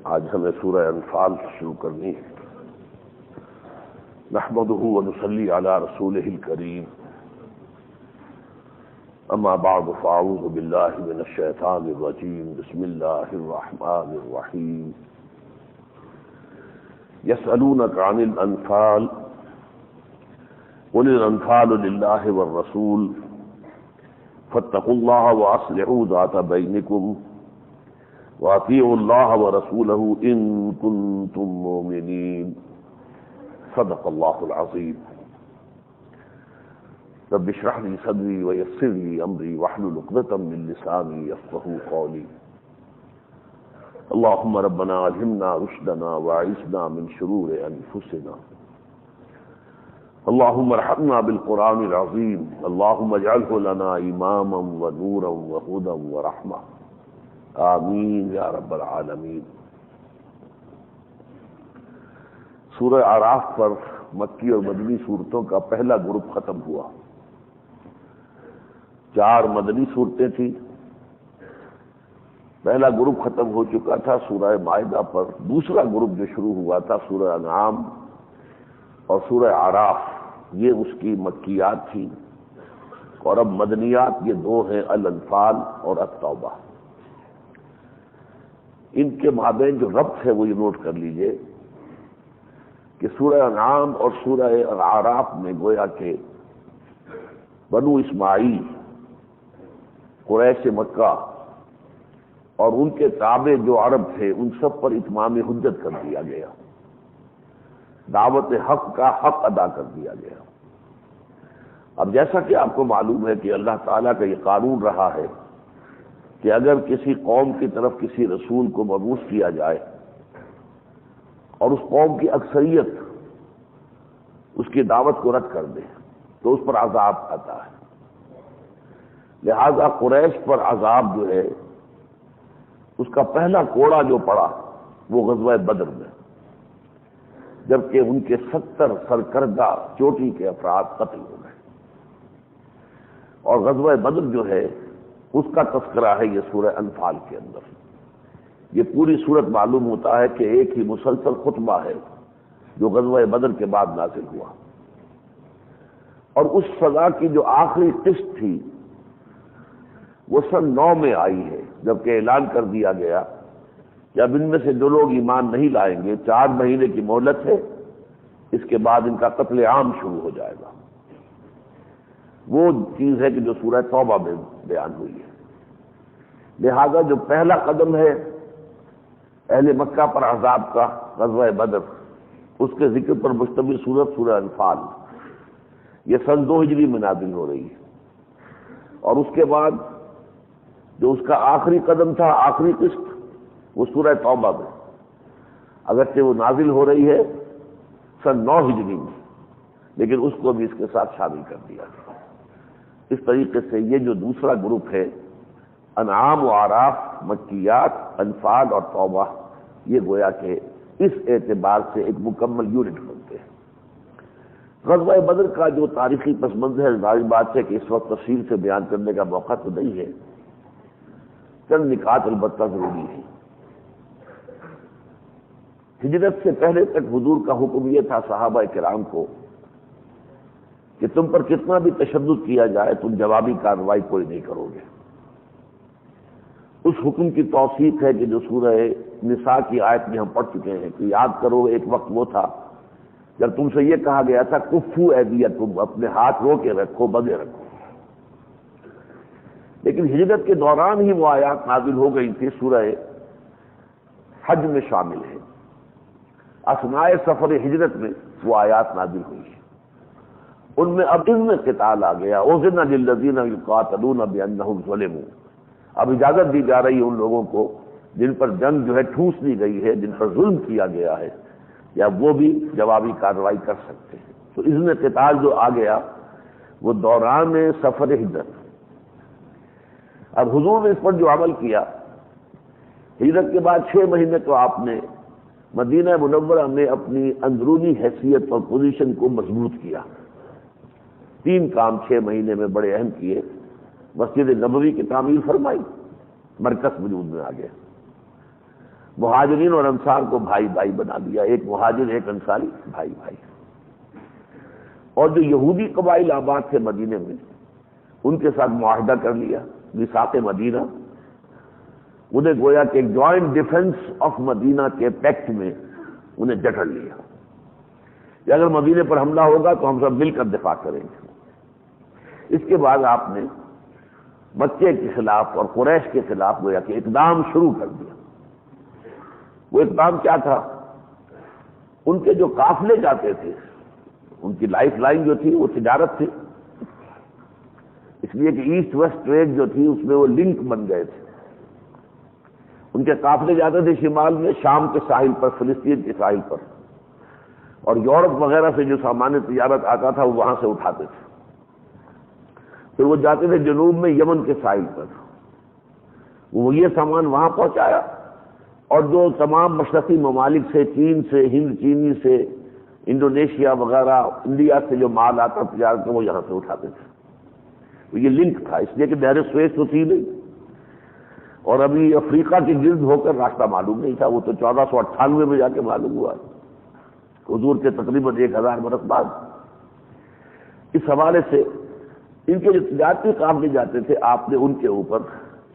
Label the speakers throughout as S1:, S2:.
S1: آج ہمیں سورہ انفال شروع کرنی ہے۔ نحمدہ ونصلی علی رسولہ الکریم، اما بعد فاعوذ باللہ من الشیطان الرجیم، بسم اللہ الرحمن الرحیم۔ یسألونک عن الانفال قل الانفال للہ والرسول فاتقوا اللہ واصلحوا ذات بینکم وَأَطِيعُوا اللَّهَ وَرَسُولَهُ إِن كُنتُم مُّؤْمِنِينَ۔ صدق اللہ العظیم۔ رب اشرح لي صدری ويسر لي أمری واحلل عقدة من لسانی يفقهوا قولی۔ اللهم ربنا ألهمنا رشدنا وأعصمنا من شرور أنفسنا۔ اللهم ارحمنا بالقرآن العظيم، اللهم اجعله لنا إماما ونورا وهدى ورحمة، آمین یا رب العالمین۔ سورہ اعراف پر مکی اور مدنی صورتوں کا پہلا گروپ ختم ہوا۔ 4 مدنی صورتیں تھیں، پہلا گروپ ختم ہو چکا تھا سورہ مائدہ پر۔ دوسرا گروپ جو شروع ہوا تھا سورہ انعام اور سورہ اعراف، یہ اس کی مکیات تھی، اور اب مدنیات یہ 2 ہیں، الانفال اور التوبہ۔ ان کے مابین جو ربط ہے وہ یہ نوٹ کر لیجئے کہ سورہ انعام اور سورہ اعراف میں گویا کہ بنو اسماعیل، قریش مکہ اور ان کے تابع جو عرب تھے، ان سب پر اتمام حجت کر دیا گیا، دعوت حق کا حق ادا کر دیا گیا۔ اب جیسا کہ آپ کو معلوم ہے کہ اللہ تعالیٰ کا یہ قانون رہا ہے کہ اگر کسی قوم کی طرف کسی رسول کو مبعوث کیا جائے اور اس قوم کی اکثریت اس کی دعوت کو رد کر دے تو اس پر عذاب آتا ہے۔ لہذا قریش پر عذاب جو ہے اس کا پہلا کوڑا جو پڑا وہ غزوہ بدر میں، جبکہ ان کے 70 سرکردہ چوٹی کے افراد قتل ہو گئے۔ اور غزوہ بدر جو ہے اس کا تذکرہ ہے یہ سورہ انفال کے اندر۔ یہ پوری صورت معلوم ہوتا ہے کہ ایک ہی مسلسل خطبہ ہے جو غزوہ بدر کے بعد نازل ہوا، اور اس سزا کی جو آخری قسط تھی وہ سن 9 میں آئی ہے، جبکہ اعلان کر دیا گیا کہ اب ان میں سے جو لوگ ایمان نہیں لائیں گے 4 مہینے کی مہلت ہے، اس کے بعد ان کا قتل عام شروع ہو جائے گا۔ وہ چیز ہے کہ جو سورہ توبہ میں بیان ہوئی ہے۔ لہذا جو پہلا قدم ہے اہل مکہ پر عذاب کا، غزوہ بدر، اس کے ذکر پر مشتمل سورت سورہ انفال، یہ سن 2 ہجری میں نازل ہو رہی ہے۔ اور اس کے بعد جو اس کا آخری قدم تھا، آخری قسط، وہ سورہ توبہ میں، اگرچہ وہ نازل ہو رہی ہے سن 9 ہجری میں، لیکن اس کو بھی اس کے ساتھ شامل کر دیا گیا۔ اس طریقے سے یہ جو دوسرا گروپ ہے، انعام و اعراف مکیات، انفال اور توبہ، یہ گویا کہ اس اعتبار سے ایک مکمل یونٹ بنتے ہیں۔ غزوہ بدر کا جو تاریخی پس منظر ہے، ظاہر بات ہے کہ اس وقت تفصیل سے بیان کرنے کا موقع تو نہیں ہے، چند نکات البتہ ضروری ہے۔ ہجرت سے پہلے تک حضور کا حکم یہ تھا صحابہ کرام کو کہ تم پر کتنا بھی تشدد کیا جائے تم جوابی کارروائی کوئی نہیں کرو گے۔ اس حکم کی توثیق ہے کہ جو سورہ نساء کی آیت میں ہم پڑھ چکے ہیں کہ یاد کرو ایک وقت وہ تھا جب تم سے یہ کہا گیا تھا کفو ایدیکم، اپنے ہاتھ رو کے رکھو، بندھے رکھو۔ لیکن ہجرت کے دوران ہی وہ آیات نازل ہو گئی تھی، سورہ حج میں شامل ہے۔ اثناء سفر ہجرت میں وہ آیات نازل ہوئی ہے، ان میں اب اذن قتال آ گیا، اذن للذین یقاتلون بانہم ظلموا۔ اب اجازت دی جا رہی ہے ان لوگوں کو جن پر جنگ جو ہے ٹھونس دی گئی ہے، جن پر ظلم کیا گیا ہے، یا وہ بھی جوابی کارروائی کر سکتے ہیں۔ تو اذن قتال جو آ گیا وہ دوران سفر ہجرت۔ اب حضور نے اس پر جو عمل کیا، ہجرت کے بعد 6 مہینے تو آپ نے مدینہ منورہ میں اپنی اندرونی حیثیت اور پوزیشن کو مضبوط کیا۔ 3 کام 6 مہینے میں بڑے اہم کیے۔ مسجد نبوی کی تعمیر فرمائی، مرکز وجود میں آ گیا۔ مہاجرین اور انصار کو بھائی بھائی بنا دیا، ایک مہاجر ایک انصاری بھائی بھائی۔ اور جو یہودی قبائل آباد تھے مدینے میں، ان کے ساتھ معاہدہ کر لیا، میثاق مدینہ، انہیں گویا کہ ایک جوائنٹ ڈیفنس آف مدینہ کے پیکٹ میں انہیں جکڑ لیا کہ اگر مدینے پر حملہ ہوگا تو ہم سب مل کر دفاع کریں گے۔ اس کے بعد آپ نے مکے کے خلاف اور قریش کے خلاف گویا کہ اقدام شروع کر دیا۔ وہ اقدام کیا تھا؟ ان کے جو قافلے جاتے تھے، ان کی لائف لائن جو تھی وہ تجارت تھی، اس لیے کہ ایسٹ ویسٹ ٹریڈ جو تھی اس میں وہ لنک بن گئے تھے۔ ان کے قافلے جاتے تھے شمال میں، شام کے ساحل پر، فلسطین کے ساحل پر، اور یورپ وغیرہ سے جو سامان تجارت آتا تھا وہ وہاں سے اٹھاتے تھے۔ پھر وہ جاتے تھے جنوب میں یمن کے ساحل پر، وہ یہ سامان وہاں پہنچایا، اور جو تمام مشرقی ممالک سے، چین سے، ہند چینی سے، انڈونیشیا وغیرہ، انڈیا سے جو مال آتا تجارت وہ یہاں سے اٹھاتے تھے۔ تو یہ لنک تھا، اس لیے کہ بحر سویز تو تھی نہیں، اور ابھی افریقہ کے گرد ہو کر راستہ معلوم نہیں تھا، وہ تو 1498 میں جا کے معلوم ہوا، حضور کے تقریباً 1000 برس بعد۔ اس حوالے سے ان کے جو تجارتی قافلے جاتے تھے، آپ نے ان کے اوپر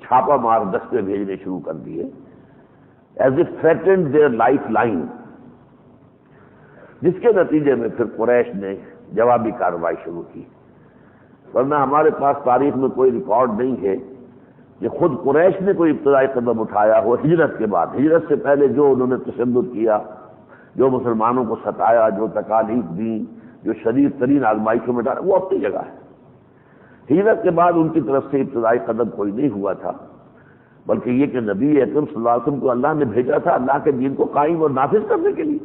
S1: چھاپا مار دستے بھیجنے شروع کر دیے، as a threatened their life line، جس کے نتیجے میں پھر قریش نے جوابی کارروائی شروع کی۔ ورنہ ہمارے پاس تاریخ میں کوئی ریکارڈ نہیں ہے کہ خود قریش نے کوئی ابتدائی قدم اٹھایا ہو ہجرت کے بعد۔ ہجرت سے پہلے جو انہوں نے تشدد کیا، جو مسلمانوں کو ستایا، جو تکالیف دی، جو شدید ترین آزمائشوں میں ڈالا، وہ اپنی جگہ ہے۔ ہجرت کے بعد ان کی طرف سے ابتدائی قدم کوئی نہیں ہوا تھا، بلکہ یہ کہ نبی اکرم صلی اللہ علیہ وسلم کو اللہ نے بھیجا تھا اللہ کے دین کو قائم اور نافذ کرنے کے لیے۔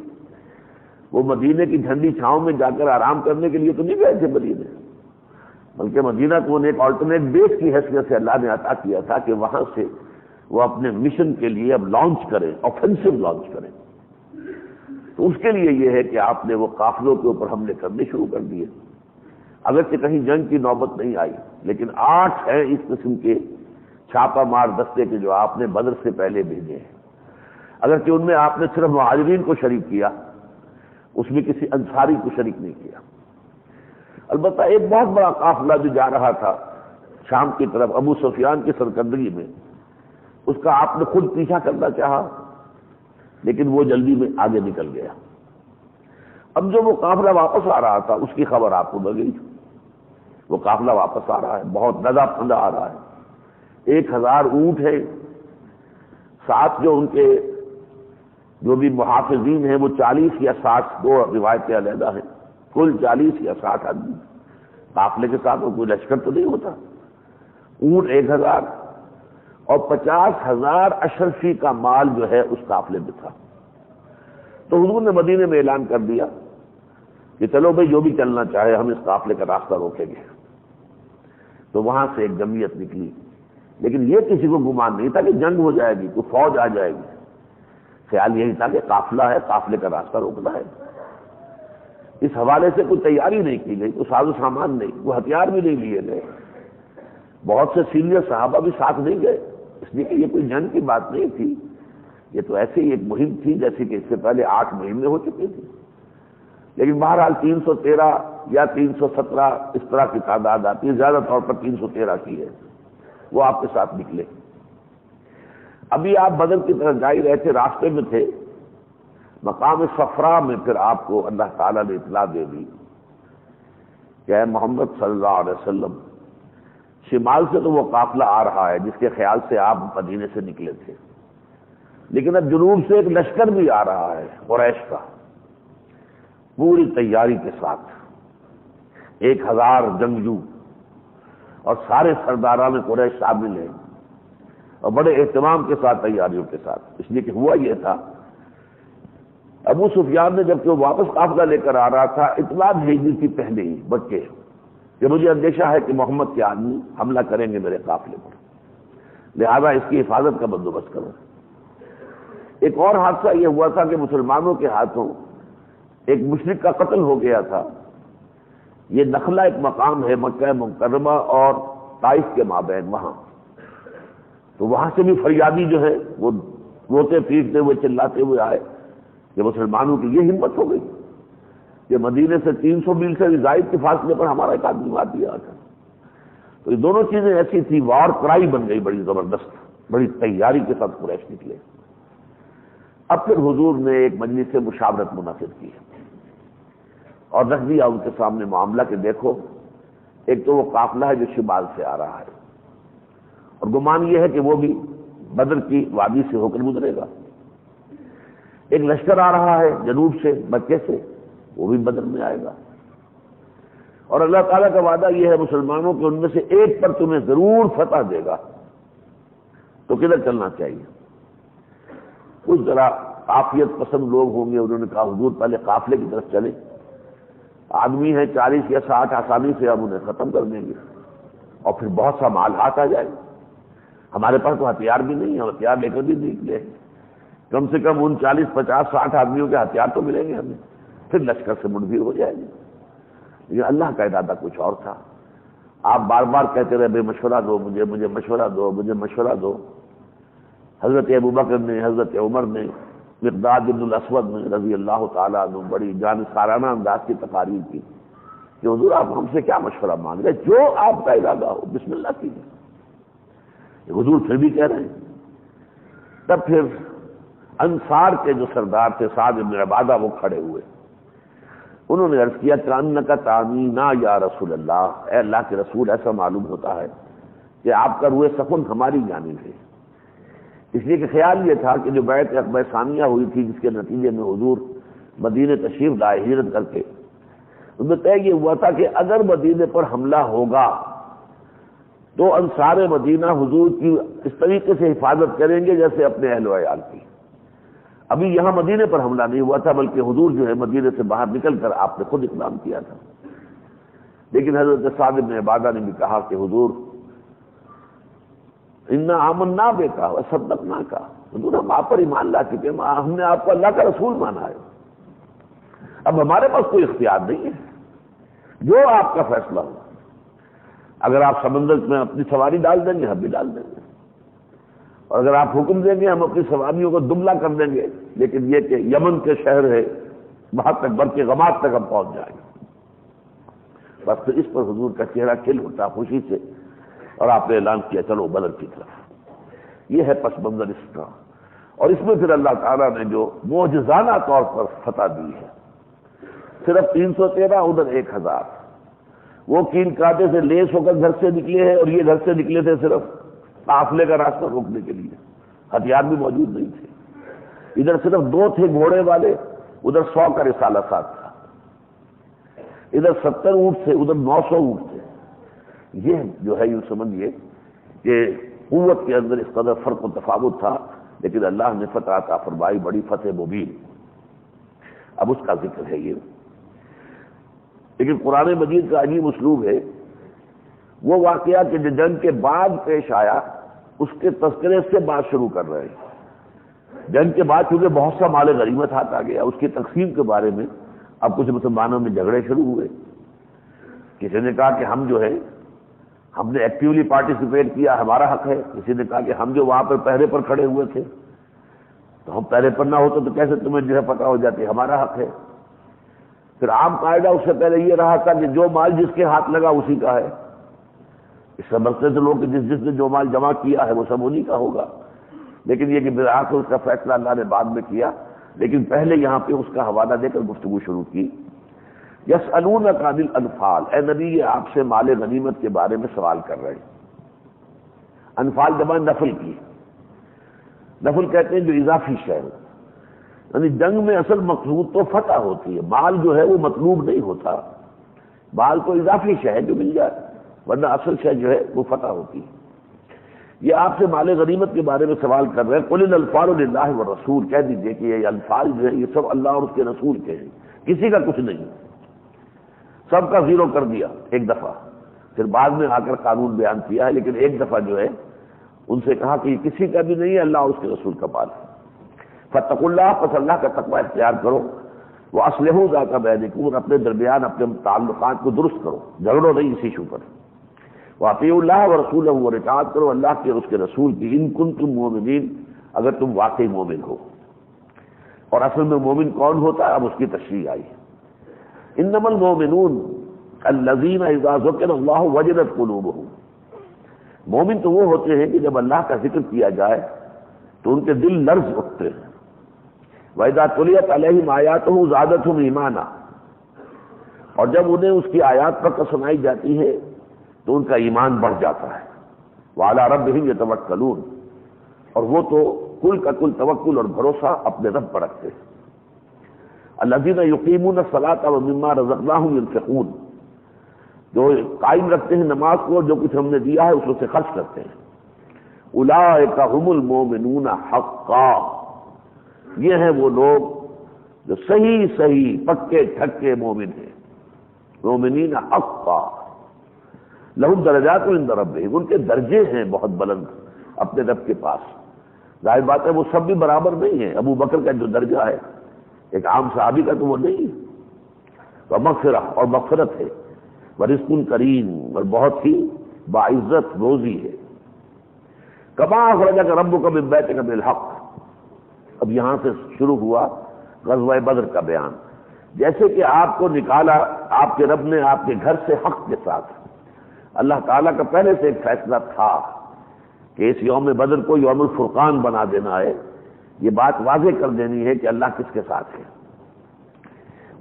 S1: وہ مدینے کی ٹھنڈی چھاؤں میں جا کر آرام کرنے کے لیے تو نہیں گئے تھے مدینے، بلکہ مدینہ کو انہیں ایک آلٹرنیٹ بیس کی حیثیت سے اللہ نے عطا کیا تھا کہ وہاں سے وہ اپنے مشن کے لیے اب لانچ کریں، آفینسو لانچ کریں۔ تو اس کے لیے یہ ہے کہ آپ نے وہ قافلوں کے اوپر حملے کرنے شروع کر دیے، اگرچہ کہیں جنگ کی نوبت نہیں آئی، لیکن 8 ہیں اس قسم کے چھاپا مار دستے کے جو آپ نے بدر سے پہلے بھیجے ہیں۔ اگرچہ ان میں آپ نے صرف مہاجرین کو شریک کیا، اس میں کسی انصاری کو شریک نہیں کیا۔ البتہ ایک بہت بڑا قافلہ جو جا رہا تھا شام کی طرف ابو سفیان کی سرکردگی میں، اس کا آپ نے خود پیچھا کرنا چاہا، لیکن وہ جلدی میں آگے نکل گیا۔ اب جو وہ قافلہ واپس آ رہا تھا اس کی خبر آپ کو مل گئی، وہ قافلہ واپس آ رہا ہے، بہت ندا پھندا آ رہا ہے، 1000 اونٹ ہے، ساتھ جو ان کے جو بھی محافظین ہیں وہ 40 یا 60، دو روایتیں علیحدہ ہیں، کل 40 یا 60 آدمی قافلے کے ساتھ، وہ کوئی لشکر تو نہیں ہوتا۔ اونٹ 1000 اور 50,000 اشرفی کا مال جو ہے اس قافلے میں تھا۔ تو حضور نے مدینے میں اعلان کر دیا کہ چلو بھائی جو بھی چلنا چاہے ہم اس قافلے کا راستہ روکیں گے۔ تو وہاں سے ایک جمعیت نکلی، لیکن یہ کسی کو گمان نہیں تھا کہ جنگ ہو جائے گی، کوئی فوج آ جائے گی۔ خیال یہی تھا کہ قافلہ ہے، قافلے کا راستہ روکنا ہے۔ اس حوالے سے کوئی تیاری نہیں کی گئی، کوئی ساز و سامان نہیں، کوئی ہتھیار بھی نہیں لیے گئے، بہت سے سینئر صحابہ بھی ساتھ نہیں گئے، اس لیے کہ یہ کوئی جنگ کی بات نہیں تھی، یہ تو ایسے ہی ایک مہم تھی جیسے کہ اس سے پہلے 8 مہینے ہو چکی تھی۔ لیکن بہرحال 313 یا 317 اس طرح کی تعداد آتی ہے، زیادہ طور پر 313 کی ہے، وہ آپ کے ساتھ نکلے۔ ابھی آپ بدر کی طرف جا ہی رہے تھے، راستے میں تھے، مقام صفرا میں پھر آپ کو اللہ تعالیٰ نے اطلاع دے دی کہ اے محمد صلی اللہ علیہ وسلم، شمال سے تو وہ قافلہ آ رہا ہے جس کے خیال سے آپ مدینے سے نکلے تھے، لیکن اب جنوب سے ایک لشکر بھی آ رہا ہے قریش کا، پوری تیاری کے ساتھ، 1000 جنگجو اور سارے سرداران قریش شامل ہیں، اور بڑے اہتمام کے ساتھ، تیاریوں کے ساتھ۔ اس لیے کہ ہوا یہ تھا، ابو سفیان نے جبکہ وہ واپس قافلہ لے کر آ رہا تھا، اطلاع بھیجی تھی پہلے ہی بچے کہ مجھے اندیشہ ہے کہ محمد کے آدمی حملہ کریں گے میرے قافلے پر، لہذا اس کی حفاظت کا بندوبست کرو۔ ایک اور حادثہ یہ ہوا تھا کہ مسلمانوں کے ہاتھوں ایک مشرک کا قتل ہو گیا تھا۔ یہ نخلہ ایک مقام ہے مکہ مکرمہ اور طائف کے مابین، وہاں تو وہاں سے بھی فریادی جو ہے وہ روتے پیٹتے ہوئے چلاتے ہوئے آئے کہ مسلمانوں کی یہ ہمت ہو گئی کہ مدینے سے 300 میل سے بھی زائد کے فاصلے پر ہمارا ایک آدمی مار دیا تھا. تو یہ دونوں چیزیں ایسی تھی، وار کرائی بن گئی بڑی زبردست، بڑی تیاری کے ساتھ قریش نکلے. اب پھر حضور نے ایک مجلس سے مشاورت منعقد کی اور رکھ دیا ان کے سامنے معاملہ کہ دیکھو، ایک تو وہ قافلہ ہے جو شمال سے آ رہا ہے اور گمان یہ ہے کہ وہ بھی بدر کی وادی سے ہو کر گزرے گا. ایک لشکر آ رہا ہے جنوب سے مکے سے، وہ بھی بدر میں آئے گا. اور اللہ تعالیٰ کا وعدہ یہ ہے مسلمانوں کے ان میں سے ایک پر تمہیں ضرور فتح دے گا. تو کدھر چلنا چاہیے؟ کچھ ذرا عافیت پسند لوگ ہوں گے، انہوں نے کہا حضور پہلے قافلے کی طرف چلیں، آدمی ہیں 40 یا 60 آسانی سے ہم انہیں ختم کر دیں گے اور پھر بہت سا مال ہاتھ آ جائے گا. ہمارے پاس تو ہتھیار بھی نہیں ہے، ہتھیار لے کر بھی نکلے، کم سے کم ان 40 50 60 آدمیوں کے ہتھیار تو ملیں گے ہمیں، پھر لشکر سے منبھیر ہو جائے گی. لیکن اللہ کا ارادہ کچھ اور تھا. آپ بار بار کہتے رہے بے مشورہ دو مجھے مشورہ دو، مجھے مشورہ دو. حضرت ابوبکر نے، حضرت عمر نے، مقداد بن الاسود نے رضی اللہ تعالیٰ عنہ بڑی جانسارانہ انداز کی تقاریر کی کہ حضور آپ ہم سے کیا مشورہ مانگ رہے، جو آپ کا ارادہ ہو بسم اللہ کیجیے. حضور پھر بھی کہہ رہے ہیں. تب پھر انصار کے جو سردار تھے سعد بن عبادہ وہ کھڑے ہوئے. انہوں نے عرض کیا کأنک تعمینا یا رسول اللہ، اے اللہ کے رسول ایسا معلوم ہوتا ہے کہ آپ کا روح سخن ہماری جانب ہے. اس لیے کہ خیال یہ تھا کہ جو بیعت عقبہ ثانیہ ہوئی تھی جس کے نتیجے میں حضور مدینے تشریف لائے ہجرت کر کے، ان میں طے یہ ہوا تھا کہ اگر مدینے پر حملہ ہوگا تو انصار مدینہ حضور کی اس طریقے سے حفاظت کریں گے جیسے اپنے اہل و عیال کی. ابھی یہاں مدینے پر حملہ نہیں ہوا تھا بلکہ حضور جو ہے مدینے سے باہر نکل کر آپ نے خود اقدام کیا تھا. لیکن حضرت سعد بن عبادہ نے بھی کہا کہ حضور انا آمنا بے کا وصدقنا کا، حضور ہم آپ پر ایمان لا چکے ہیں، ہم نے آپ کو اللہ کا رسول مانا ہے، اب ہمارے پاس کوئی اختیار نہیں ہے، جو آپ کا فیصلہ ہو. اگر آپ سمندر میں اپنی سواری ڈال دیں گے ہم بھی ڈال دیں گے، اور اگر آپ حکم دیں گے ہم اپنی سواریوں کو دبلا کر دیں گے، لیکن یہ کہ یمن کے شہر ہے وہاں تک برق غمات تک ہم پہنچ جائیں گے. بس اس پر حضور کا چہرہ کھل اٹھا خوشی سے اور آپ نے اعلان کیا چلو بدر کی طرف. یہ ہے پس منظر اس کا. اور اس میں پھر اللہ تعالیٰ نے جو معجزانہ طور پر فتح دی ہے، صرف 313 ادھر 1000، وہ کین کانٹے سے لیس ہو کر گھر سے نکلے ہیں اور یہ گھر سے نکلے تھے صرف قافلے کا راستہ روکنے کے لیے، ہتھیار بھی موجود نہیں تھے. ادھر صرف 2 تھے گھوڑے والے، ادھر 100 کا رسالہ ساتھ تھا. ادھر 70 اونٹ تھے، ادھر 900 اونٹ تھے. یہ جو ہے یوں سمجھیے کہ قوت کے اندر اس قدر فرق و تفاوت تھا، لیکن اللہ نے فتح عطا فرمائی، بڑی فتح مبین. اب اس کا ذکر ہے یہ. لیکن قرآن مجید کا عجیب اسلوب ہے، وہ واقعہ کہ جو جنگ کے بعد پیش آیا اس کے تذکرے سے بات شروع کر رہے ہیں. جنگ کے بعد چونکہ بہت سا مال غنیمت ہاتھ آ گیا، اس کی تقسیم کے بارے میں اب کچھ مسلمانوں میں جھگڑے شروع ہوئے. کسی نے کہا کہ ہم جو ہے ہم نے ایکٹیولی پارٹیسپیٹ کیا، ہمارا حق ہے. کسی نے کہا کہ ہم جو وہاں پر پہرے پر کھڑے ہوئے تھے تو ہم پہرے پر نہ ہوتے تو کیسے تمہیں جو ہے پتہ ہو جاتی، ہمارا حق ہے. پھر عام قاعدہ اس سے پہلے یہ رہا تھا کہ جو مال جس کے ہاتھ لگا اسی کا ہے. اس سمجھتے تھے لوگ کہ جس نے جو مال جمع کیا ہے وہ سب انہی کا ہوگا. لیکن یہ کہ بالآخر اس کا فیصلہ اللہ نے بعد میں کیا. لیکن پہلے یہاں پہ اس کا حوالہ دے کر گفتگو شروع کی. یسألونک عن الانفال، اے نبی یہ آپ سے مال غنیمت کے بارے میں سوال کر رہے ہیں. انفال جمع نفل کی، نفل کہتے ہیں جو اضافی شے ہو. یعنی جنگ میں اصل مقصود تو فتح ہوتی ہے، مال جو ہے وہ مطلوب نہیں ہوتا. مال تو اضافی شے ہے جو مل جائے، ورنہ اصل شے جو ہے وہ فتح ہوتی ہے. یہ آپ سے مال غنیمت کے بارے میں سوال کر رہے ہیں. قل الانفال للہ والرسول، کہہ دیجئے کہ یہ انفال جو ہے یہ سب اللہ اور اس کے رسول کے ہیں، کسی کا کچھ نہیں. سب کا زیرو کر دیا ایک دفعہ، پھر بعد میں آ کر قانون بیان کیا ہے، لیکن ایک دفعہ جو ہے ان سے کہا کہ یہ کسی کا بھی نہیں ہے، اللہ اور اس کے رسول کا مال ہے. فاتقوا اللہ، پس اللہ کا تقوی اختیار کرو. واصلحوا ذات بینکم، اور اپنے درمیان اپنے تعلقات کو درست کرو، جھگڑو نہیں اسی ایشو پر. واطیعوا اللہ ورسولہ، اور اطاعت کرو اللہ کی اور اس کے رسول کی. ان کنتم مؤمنین، اگر تم واقعی مومن ہو۔ اور اصل میں مومن کون ہوتا ہے، اب اس کی تشریح آئی۔ انما المومنون الذین اذا ذکر اللہ وجلت قلوبہم، مومن تو وہ ہوتے ہیں کہ جب اللہ کا ذکر کیا جائے تو ان کے دل لرز اٹھتے ہیں۔ وَإِذَا تُلِيَتْ عَلَيْهِمْ آيَاتُهُ زَادَتْهُمْ ایمانا، اور جب انہیں اس کی آیات پڑھ کر سنائی جاتی ہے تو ان کا ایمان بڑھ جاتا ہے۔ وَعَلَىٰ رَبِّهِمْ يَتَوَكَّلُونَ، اور وہ تو کل کا کل توکل اور بھروسہ اپنے رب پر رکھتے ہیں۔ الَّذِينَ يُقِيمُونَ الصَّلَاةَ وَمِمَّا رَزَقْنَاهُمْ يُنْفِقُونَ، جو قائم رکھتے ہیں نماز کو، جو کچھ ہم نے دیا ہے اس میں سے خرچ کرتے ہیں۔ اولئک هم المؤمنون حقا، یہ ہیں وہ لوگ جو صحیح پکے ٹھکے مومن ہیں۔ مومنین حقا لہم درجات عند ربہم، ان کے درجے ہیں بہت بلند اپنے رب کے پاس۔ ظاہر بات ہے وہ سب بھی برابر نہیں ہیں، ابو بکر کا جو درجہ ہے ایک عام صحابی کا تو وہ نہیں ہے۔ ومغفرہ، اور مغفرت ہے، ورزق کریم، اور بہت ہی باعزت روزی ہے۔ کما اخرجک ربک من بیتک بالحق، اب یہاں سے شروع ہوا غزوہ بدر کا بیان۔ جیسے کہ آپ کو نکالا آپ کے رب نے آپ کے گھر سے حق کے ساتھ، اللہ تعالیٰ کا پہلے سے ایک فیصلہ تھا کہ اس یوم بدر کو یوم الفرقان بنا دینا ہے، یہ بات واضح کر دینی ہے کہ اللہ کس کے ساتھ ہے۔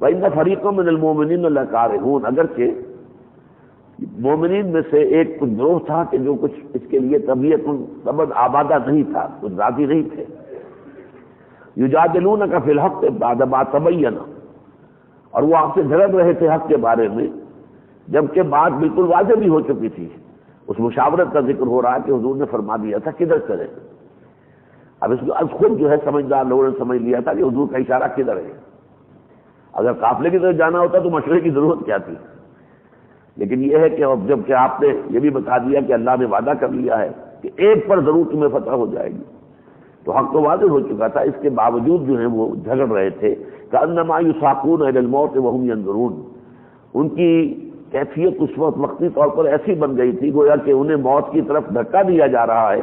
S1: وَإِنَّ فَرِيقًا مِّنَ الْمُؤْمِنِينَ لَكَارِهُونَ، اگرچہ مومنین میں سے ایک کچھ گروہ تھا کہ جو کچھ اس کے لیے طبعاً آبادہ نہیں تھا، کچھ راضی نہیں تھے۔ یجادلونک فی الحق بعد ما تبین، اور وہ آپ سے جھگڑ رہے تھے حق کے بارے میں جبکہ بات بالکل واضح بھی ہو چکی تھی۔ اس مشاورت کا ذکر ہو رہا ہے کہ حضور نے فرما دیا تھا کدھر چلے۔ اب اس کو خود جو ہے سمجھدار لوگوں نے سمجھ لیا تھا کہ حضور کا اشارہ کدھر ہے، اگر قافلے کی طرف جانا ہوتا تو مشورے کی ضرورت کیا تھی۔ لیکن یہ ہے کہ جب کہ آپ نے یہ بھی بتا دیا کہ اللہ نے وعدہ کر لیا ہے کہ ایک پر ضرور تمہیں فتح ہو جائے گی، تو حق تو واضح ہو چکا تھا، اس کے باوجود جو ہے وہ جھگڑ رہے تھے۔ کأنما یساقون الی الموت وهم ينظرون، ان کی کیفیت اس وقت وقتی طور پر ایسی بن گئی تھی گویا کہ انہیں موت کی طرف دھکا دیا جا رہا ہے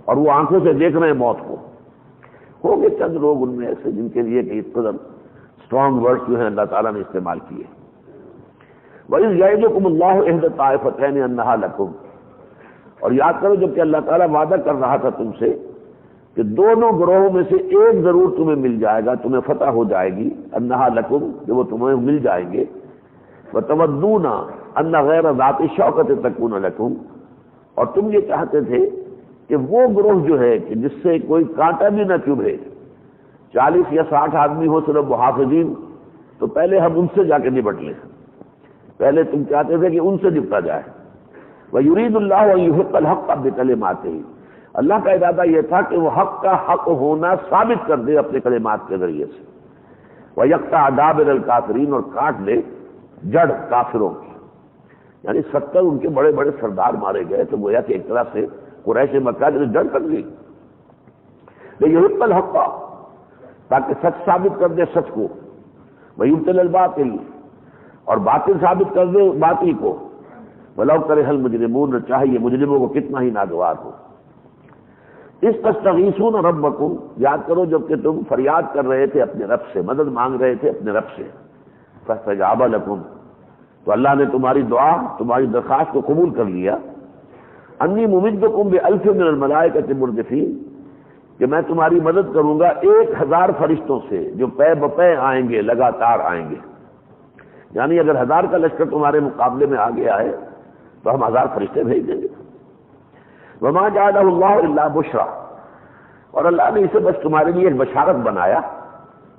S1: اور وہ آنکھوں سے دیکھ رہے ہیں موت کو۔ ہو گئے چند لوگ ان میں ایسے جن کے لیے کہ اس قدر اسٹرانگ ورڈ جو ہیں اللہ تعالیٰ نے استعمال کیے۔ وَإِذْ يَعِدُكُمُ اللَّهُ إِحْدَى الطَّائِفَتَيْنِ أَنَّهَا لَكُمْ، اور یاد کرو جب کہ اللہ تعالیٰ وعدہ کر رہا تھا تم سے کہ دونوں گروہوں میں سے ایک ضرور تمہیں مل جائے گا، تمہیں فتح ہو جائے گی، أَنَّهَا لَكُمْ، کہ وہ تمہیں مل جائیں گے۔ وَتَوَدُّونَ أَنَّ غَيْرَ ذَاتِ الشَّوْكَةِ تَكُونَ لَكُمْ، اور تم یہ چاہتے تھے کہ وہ گروہ جو ہے کہ جس سے کوئی کانٹا بھی نہ چبھے، 40 یا 60 آدمی ہو صرف محافظین، تو پہلے ہم ان سے جا کے نپٹ لیں، پہلے تم چاہتے تھے کہ ان سے نپٹا جائے۔ وَيُرِيدُ اللَّهُ أَن يُحِقَّ الْحَقَّ بِكَلِمَاتِهِ، اللہ کا ارادہ یہ تھا کہ وہ حق کا حق ہونا ثابت کر دے اپنے کلمات کے ذریعے سے۔ وَيَقْطَعَ دَابِرَ الْكَافِرِينَ، اور کاٹ لے جڑ کافروں کی، یعنی 70 ان کے بڑے بڑے سردار مارے گئے، تو گویا کہ ایک طرح سے قریش مکہ نے جڑ کر لی۔ لِيُحِقَّ الْحَقَّ، تاکہ سچ ثابت کر دے سچ کو، وَيُبْطِلَ الْبَاطِلَ، اور باطل ثابت کر دے باطل کو، وَلَوْ كَرِهَ الْمُجْرِمُونَ، چاہیے مجرموں کو کتنا ہی ناگوار ہو۔ اِذْ تَسْتَغِیثُونَ رَبَّکُمْ، یاد کرو جب کہ تم فریاد کر رہے تھے اپنے رب سے، مدد مانگ رہے تھے اپنے رب سے، فَاسْتَجَابَ لَکُمْ، تو اللہ نے تمہاری دعا، تمہاری درخواست کو قبول کر لیا۔ اَنِّی مُمِدُّکُم بِأَلْفٍ مِّنَ الْمَلَائِکَةِ مُرْدِفِینَ، کہ میں تمہاری مدد کروں گا 1000 فرشتوں سے جو پے بپے آئیں گے، لگاتار آئیں گے۔ یعنی اگر 1000 کا لشکر تمہارے مقابلے میں آ گیا ہے تو ہم 1000 فرشتے بھیج دیں گے۔ وَمَا جَعَلَهُ اللَّهُ إِلَّا بُشْرَىٰ، اور اللہ نے اسے بس تمہارے لیے ایک بشارت بنایا،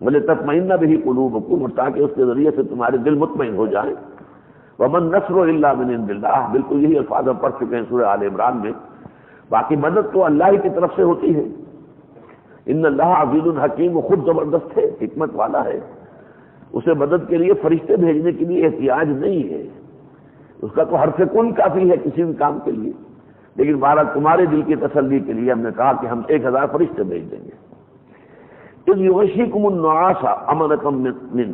S1: وَلِتَطْمَئِنَّ بِهِ قُلُوبُكُمْ، اور تاکہ اس کے ذریعے سے تمہارے دل مطمئن ہو جائیں۔ وَمَا النَّصْرُ إِلَّا مِنْ عِنْدِ اللَّهِ، بالکل یہی الفاظ ہم پڑھ چکے ہیں سورہ آل عمران میں۔ باقی مدد تو اللہ ہی کی طرف سے ہوتی ہے۔ ان اللہ عزیز حکیم، وہ خود زبردست ہے، حکمت والا ہے، اسے مدد کے لیے فرشتے بھیجنے کے لیے احتیاج نہیں ہے، اس کا تو حرف کن کافی ہے کسی بھی کام کے لیے۔ لیکن بہرحال تمہارے دل کی تسلی کے لیے ہم نے کہا کہ ہم 1000 فرشتے بھیج دیں گے۔ اذ یغشیکم النعاس امنۃ منہ،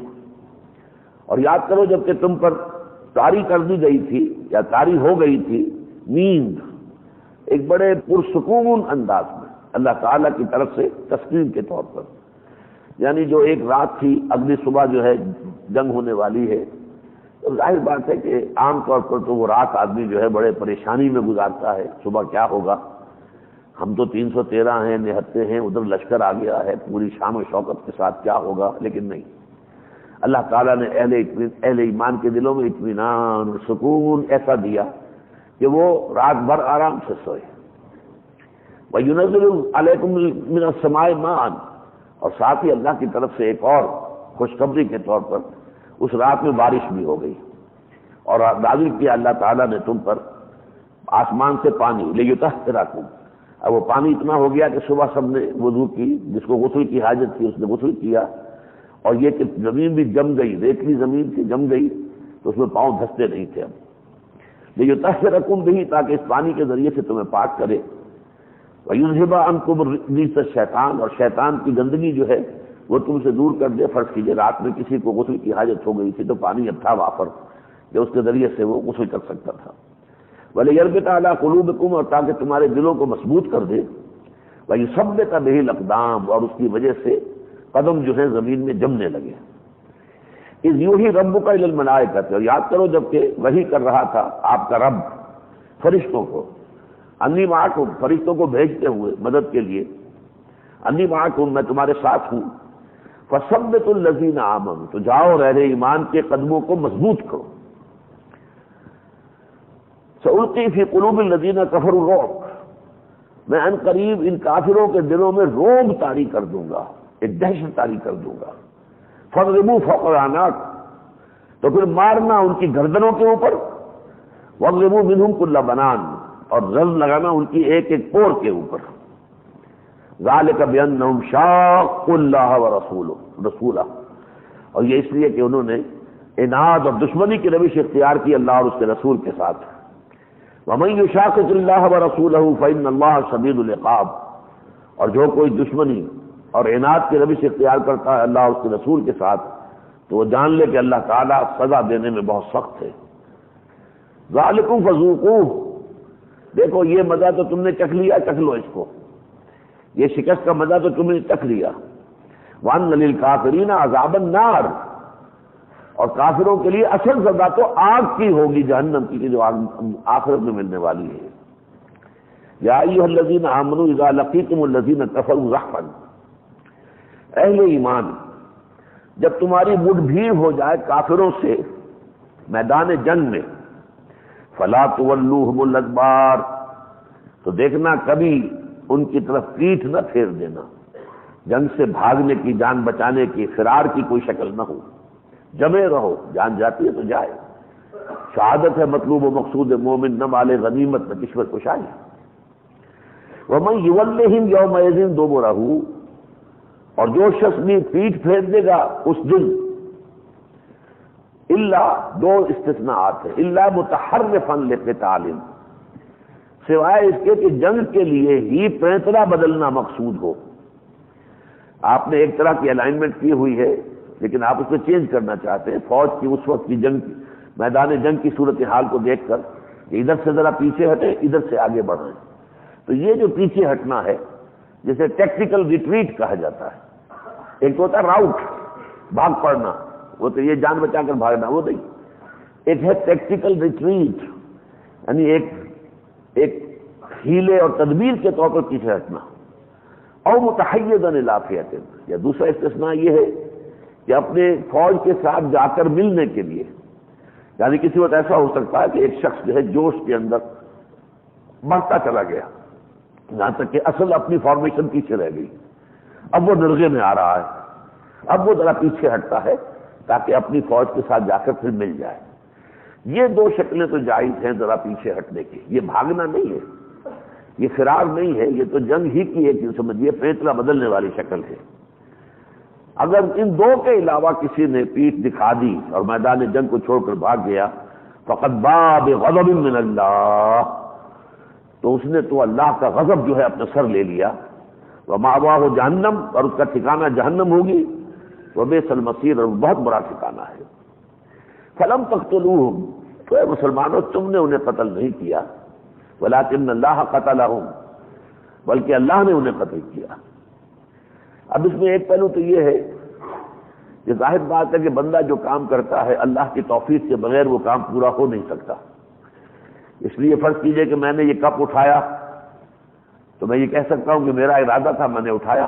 S1: اور یاد کرو جب کہ تم پر طاری کر دی گئی تھی یا طاری ہو گئی تھی نیند، ایک بڑے پرسکون انداز میں، اللہ تعالیٰ کی طرف سے تسکین کے طور پر، یعنی جو ایک رات تھی اگلی صبح جو ہے جنگ ہونے والی ہے، تو ظاہر بات ہے کہ عام طور پر تو وہ رات آدمی جو ہے بڑے پریشانی میں گزارتا ہے، صبح کیا ہوگا، ہم تو 313 ہیں، نہتے ہیں، ادھر لشکر آ گیا ہے، پوری شان و شوکت کے ساتھ کیا ہوگا، لیکن نہیں، اللہ تعالیٰ نے اہل ایمان کے دلوں میں اطمینان اور سکون ایسا دیا کہ وہ رات بھر آرام سے سوئے۔ وَيُنَزِّلُ عَلَيْكُم مِّنَ السَّمَاءِ مَاءً، اور ساتھ ہی اللہ کی طرف سے ایک اور خوشخبری کے طور پر اس رات میں بارش بھی ہو گئی، اور نازل کیا اللہ تعالیٰ نے تم پر آسمان سے پانی، لِيُطَهِّرَكُم، اب وہ پانی اتنا ہو گیا کہ صبح سب نے وضو کی، جس کو غسل کی حاجت تھی اس نے غسل کیا، اور یہ کہ زمین بھی جم گئی، ریتلی زمین تھی جم گئی تو اس میں پاؤں دھستے نہیں تھے، اب لِيُطَهِّرَكُم بِهِ، تاکہ اس پانی کے ذریعے سے تمہیں پاک کرے، وَيُذْهِبَ عَنكُمْ رِجْسَ الشَّيْطَانِ، اور شیطان کی گندگی جو ہے وہ تم سے دور کر دے۔ فرض کیجئے رات میں کسی کو غسل کی حاجت ہو گئی تھی تو پانی اب تھا وافر جو اس کے ذریعے سے وہ غسل کر سکتا تھا، وَلِيَرْبِطَ عَلَىٰ قُلُوبِكُمْ، اور تاکہ تمہارے دلوں کو مضبوط کر دے، وَيُثَبِّتَ بِهِ الْأَقْدَامَ، اور اس کی وجہ سے قدم جو ہے زمین میں جمنے لگے۔ اِذْ یُوحِی رَبُّکَ إِلَى الْمَلَائِکَةِ، اور یاد کرو جب کہ وحی کر رہا تھا آپ کا رب فرشتوں کو، انی معکم، فرشتوں کو بھیجتے ہوئے مدد کے لیے، انی معکم، میں تمہارے ساتھ ہوں، فثبتوا الذین آمنوا، تو جاؤ اور اہل ایمان کے قدموں کو مضبوط کرو، سألقی فی قلوب الذین کفروا الرعب، میں ان قریب ان کافروں کے دلوں میں رعب طاری کر دوں گا، ایک دہشت طاری کر دوں گا، فاضربوا فوق الاعناق، تو پھر مارنا ان کی گردنوں کے اوپر، واضربوا منہم کل بنان، اور ضرب لگانا ان کی ایک ایک پور کے اوپر، ذالک بانہم شاقوا اللہ ورسولہ، اور یہ اس لیے کہ انہوں نے عناد اور دشمنی کی روش اختیار کی اللہ اور اس کے رسول کے ساتھ، ومن یشاقق اللہ ورسولہ فإن اللہ شدید العقاب، اور جو کوئی دشمنی اور عناد کی روش اختیار کرتا ہے اللہ اور اس کے رسول کے ساتھ تو وہ جان لے کہ اللہ تعالیٰ سزا دینے میں بہت سخت ہے۔ ذالکم فذوقوہ، دیکھو یہ مزہ تو تم نے چکھ لیا، چکھ لو اس کو، یہ شکست کا مزہ تو تم نے چکھ لیا، وَأَنَّ لِلْكَافِرِينَ عَذَابَ النَّارِ، اور کافروں کے لیے اصل سزا تو آگ کی ہوگی، جہنم کی، جو آخرت میں ملنے والی ہے۔ یا ایھا الذین آمنوا اذا لقیتم الذین کفروا زحفا، اہل ایمان جب تمہاری مڈ بھیڑ ہو جائے کافروں سے میدان جنگ میں، فلا تولوہم الادبار، تو دیکھنا کبھی ان کی طرف پیٹھ نہ پھیر دینا، جنگ سے بھاگنے کی، جان بچانے کی، فرار کی کوئی شکل نہ ہو، جمے رہو، جان جاتی ہے تو جائے، شہادت ہے مطلوب و مقصود مومن، نہ مال غنیمت نہ کشور کشائی۔ ومن یولہم یومئذ دبرہ، اور جو شخص بھی پیٹھ پھیر دے گا اس دن، الا، دو استثناءات ہیں، الا متحرفا لقتال، سوائے اس کے کہ جنگ کے لیے ہی پینترا بدلنا مقصود ہو، آپ نے ایک طرح کی الائنمنٹ کی ہوئی ہے لیکن آپ اس کو چینج کرنا چاہتے ہیں، فوج کی اس وقت کی جنگ، میدان جنگ کی صورتحال کو دیکھ کر کہ ادھر سے ذرا پیچھے ہٹے، ادھر سے آگے بڑھیں، تو یہ جو پیچھے ہٹنا ہے جسے ٹیکٹیکل ریٹریٹ کہا جاتا ہے، ایک تو ہوتا ہے راؤٹ، بھاگ پڑنا، وہ تو یہ جان بچا کر بھاگنا، وہ نہیں، ایک ہے ٹیکٹیکل ریٹریٹ، یعنی ایک ہیلے اور تدبیر کے طور پر پیچھے ہٹنا، اور متحیزا الی فئۃ، یا دوسرا استثناء یہ ہے کہ اپنے فوج کے ساتھ جا کر ملنے کے لیے، یعنی کسی وقت ایسا ہو سکتا ہے کہ ایک شخص جو ہے جوش کے اندر بڑھتا چلا گیا یہاں تک کہ اصل اپنی فارمیشن پیچھے رہ گئی، اب وہ نرغے میں آ رہا ہے، اب وہ ذرا پیچھے ہٹتا ہے تاکہ اپنی فوج کے ساتھ جا کر پھر مل جائے۔ یہ دو شکلیں تو جائز ہیں ذرا پیچھے ہٹنے کی، یہ بھاگنا نہیں ہے، یہ فرار نہیں ہے، یہ تو جنگ ہی کی ایک سمجھیے فیصلہ بدلنے والی شکل ہے۔ اگر ان دو کے علاوہ کسی نے پیٹھ دکھا دی اور میدان جنگ کو چھوڑ کر بھاگ گیا، فقد باء بغضب من اللہ، تو اس نے تو اللہ کا غضب جو ہے اپنے سر لے لیا، ومأواہ جہنم، اور اس کا ٹھکانہ جہنم ہوگی، وبئس المصیر، اور بہت بڑا ٹھکانہ ہے۔ فلم تقتلوہم، تو اے مسلمانوں تم نے انہیں قتل نہیں کیا، ولکن اللہ قتلہم، بلکہ اللہ نے انہیں قتل کیا۔ اب اس میں ایک پہلو تو یہ ہے کہ ظاہر بات ہے کہ بندہ جو کام کرتا ہے اللہ کی توفیق کے بغیر وہ کام پورا ہو نہیں سکتا۔ اس لیے فرض کیجئے کہ میں نے یہ کپ اٹھایا تو میں یہ کہہ سکتا ہوں کہ میرا ارادہ تھا، میں نے اٹھایا،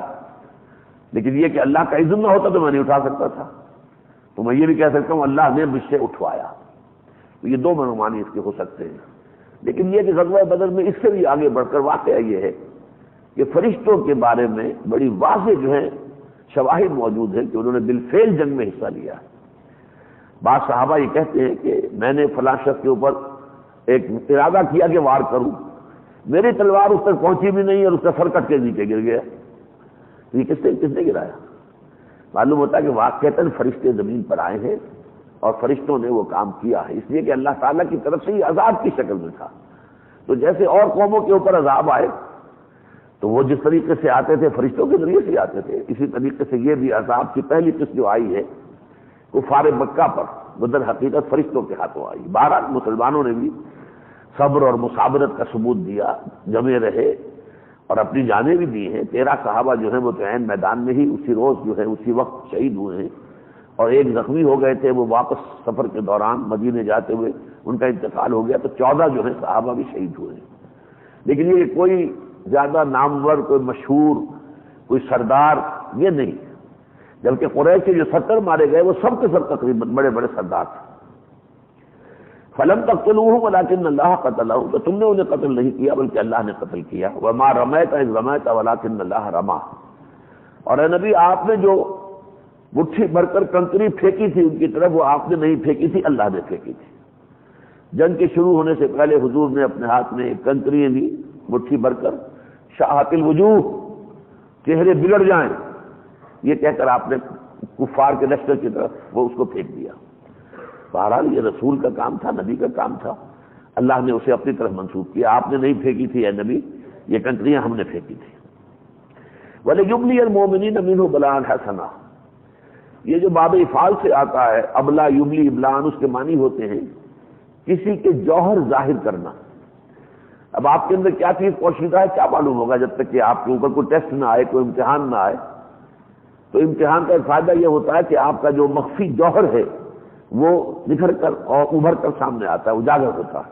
S1: لیکن یہ کہ اللہ کا اذن نہ ہوتا تو میں نہیں اٹھا سکتا تھا، تو میں یہ بھی کہہ سکتا ہوں اللہ نے مجھ سے اٹھوایا۔ تو یہ دو معنی اس کے ہو سکتے ہیں، لیکن یہ کہ غزوہ بدر میں اس سے بھی آگے بڑھ کر واقعہ یہ ہے کہ فرشتوں کے بارے میں بڑی واضح جو ہے شواہد موجود ہیں کہ انہوں نے بالفعل جنگ میں حصہ لیا۔ بعض صحابہ یہ کہتے ہیں کہ میں نے فلاں شخص کے اوپر ایک ارادہ کیا کہ وار کروں، میری تلوار اس تک پہنچی بھی نہیں اور اس کا سر کٹ کے نیچے گر گیا۔ یہ کس نے گرایا؟ معلوم ہوتا ہے کہ واقعتاً فرشتے زمین پر آئے ہیں اور فرشتوں نے وہ کام کیا ہے، اس لیے کہ اللہ تعالیٰ کی طرف سے یہ عذاب کی شکل میں تھا۔ تو جیسے اور قوموں کے اوپر عذاب آئے تو وہ جس طریقے سے آتے تھے فرشتوں کے ذریعے سے آتے تھے، اسی طریقے سے یہ بھی عذاب کی پہلی قسط جو آئی ہے کفار مکہ پر وہ در حقیقت فرشتوں کے ہاتھوں آئی۔ بہرحال مسلمانوں نے بھی صبر اور مصابرت کا ثبوت دیا، جمے رہے اور اپنی جانیں بھی دی ہیں۔ 13 صحابہ جو ہیں وہ تو عین میدان میں ہی اسی روز جو ہے اسی وقت شہید ہوئے ہیں، اور ایک زخمی ہو گئے تھے، وہ واپس سفر کے دوران مدینے جاتے ہوئے ان کا انتقال ہو گیا، تو 14 جو ہیں صحابہ بھی شہید ہوئے ہیں۔ لیکن یہ کوئی زیادہ نامور، کوئی مشہور، کوئی سردار یہ نہیں، جبکہ قریش کے جو 70 مارے گئے وہ سب کے سب تقریباً بڑے بڑے سردار تھے۔ فلم تقتلوہم ولکن اللہ قتلہم، تو تم نے انہیں قتل نہیں کیا بلکہ اللہ نے قتل کیا۔ وما رمیت اذ رمیت ولکن اللہ رما، اور اے نبی آپ نے جو مٹھی بھر کر کنکری پھینکی تھی ان کی طرف وہ آپ نے نہیں پھینکی تھی، اللہ نے پھینکی تھی۔ جنگ کے شروع ہونے سے پہلے حضور نے اپنے ہاتھ میں ایک کنکری لی مٹھی بھر کر، شاہت الوجوہ، چہرے بگڑ جائیں، یہ کہہ کر آپ نے کفار کے لشکر کی طرف وہ اس کو پھینک دیا۔ بہرحال یہ رسول کا کام تھا، نبی کا کام تھا، اللہ نے اسے اپنی طرف منسوب کیا۔ آپ نے نہیں پھینکی تھی اے نبی، یہ کنکریاں ہم نے پھینکی تھی۔ وَلِيُبْلِيَ الْمُؤْمِنِينَ مِنْهُ بَلَاءً حَسَنًا، یہ جو باب افعال سے آتا ہے، ابلا یبلی ابلان، اس کے معنی ہوتے ہیں کسی کے جوہر ظاہر کرنا۔ اب آپ کے اندر کیا چیز پوشیدہ ہے کیا معلوم ہوگا جب تک کہ آپ کے اوپر کوئی ٹیسٹ نہ آئے، کوئی امتحان نہ آئے۔ تو امتحان کا ایک فائدہ یہ ہوتا ہے کہ آپ کا جو مخفی جوہر ہے وہ نکھر کر اور ابھر کر سامنے آتا ہے، اجاگر ہوتا ہے،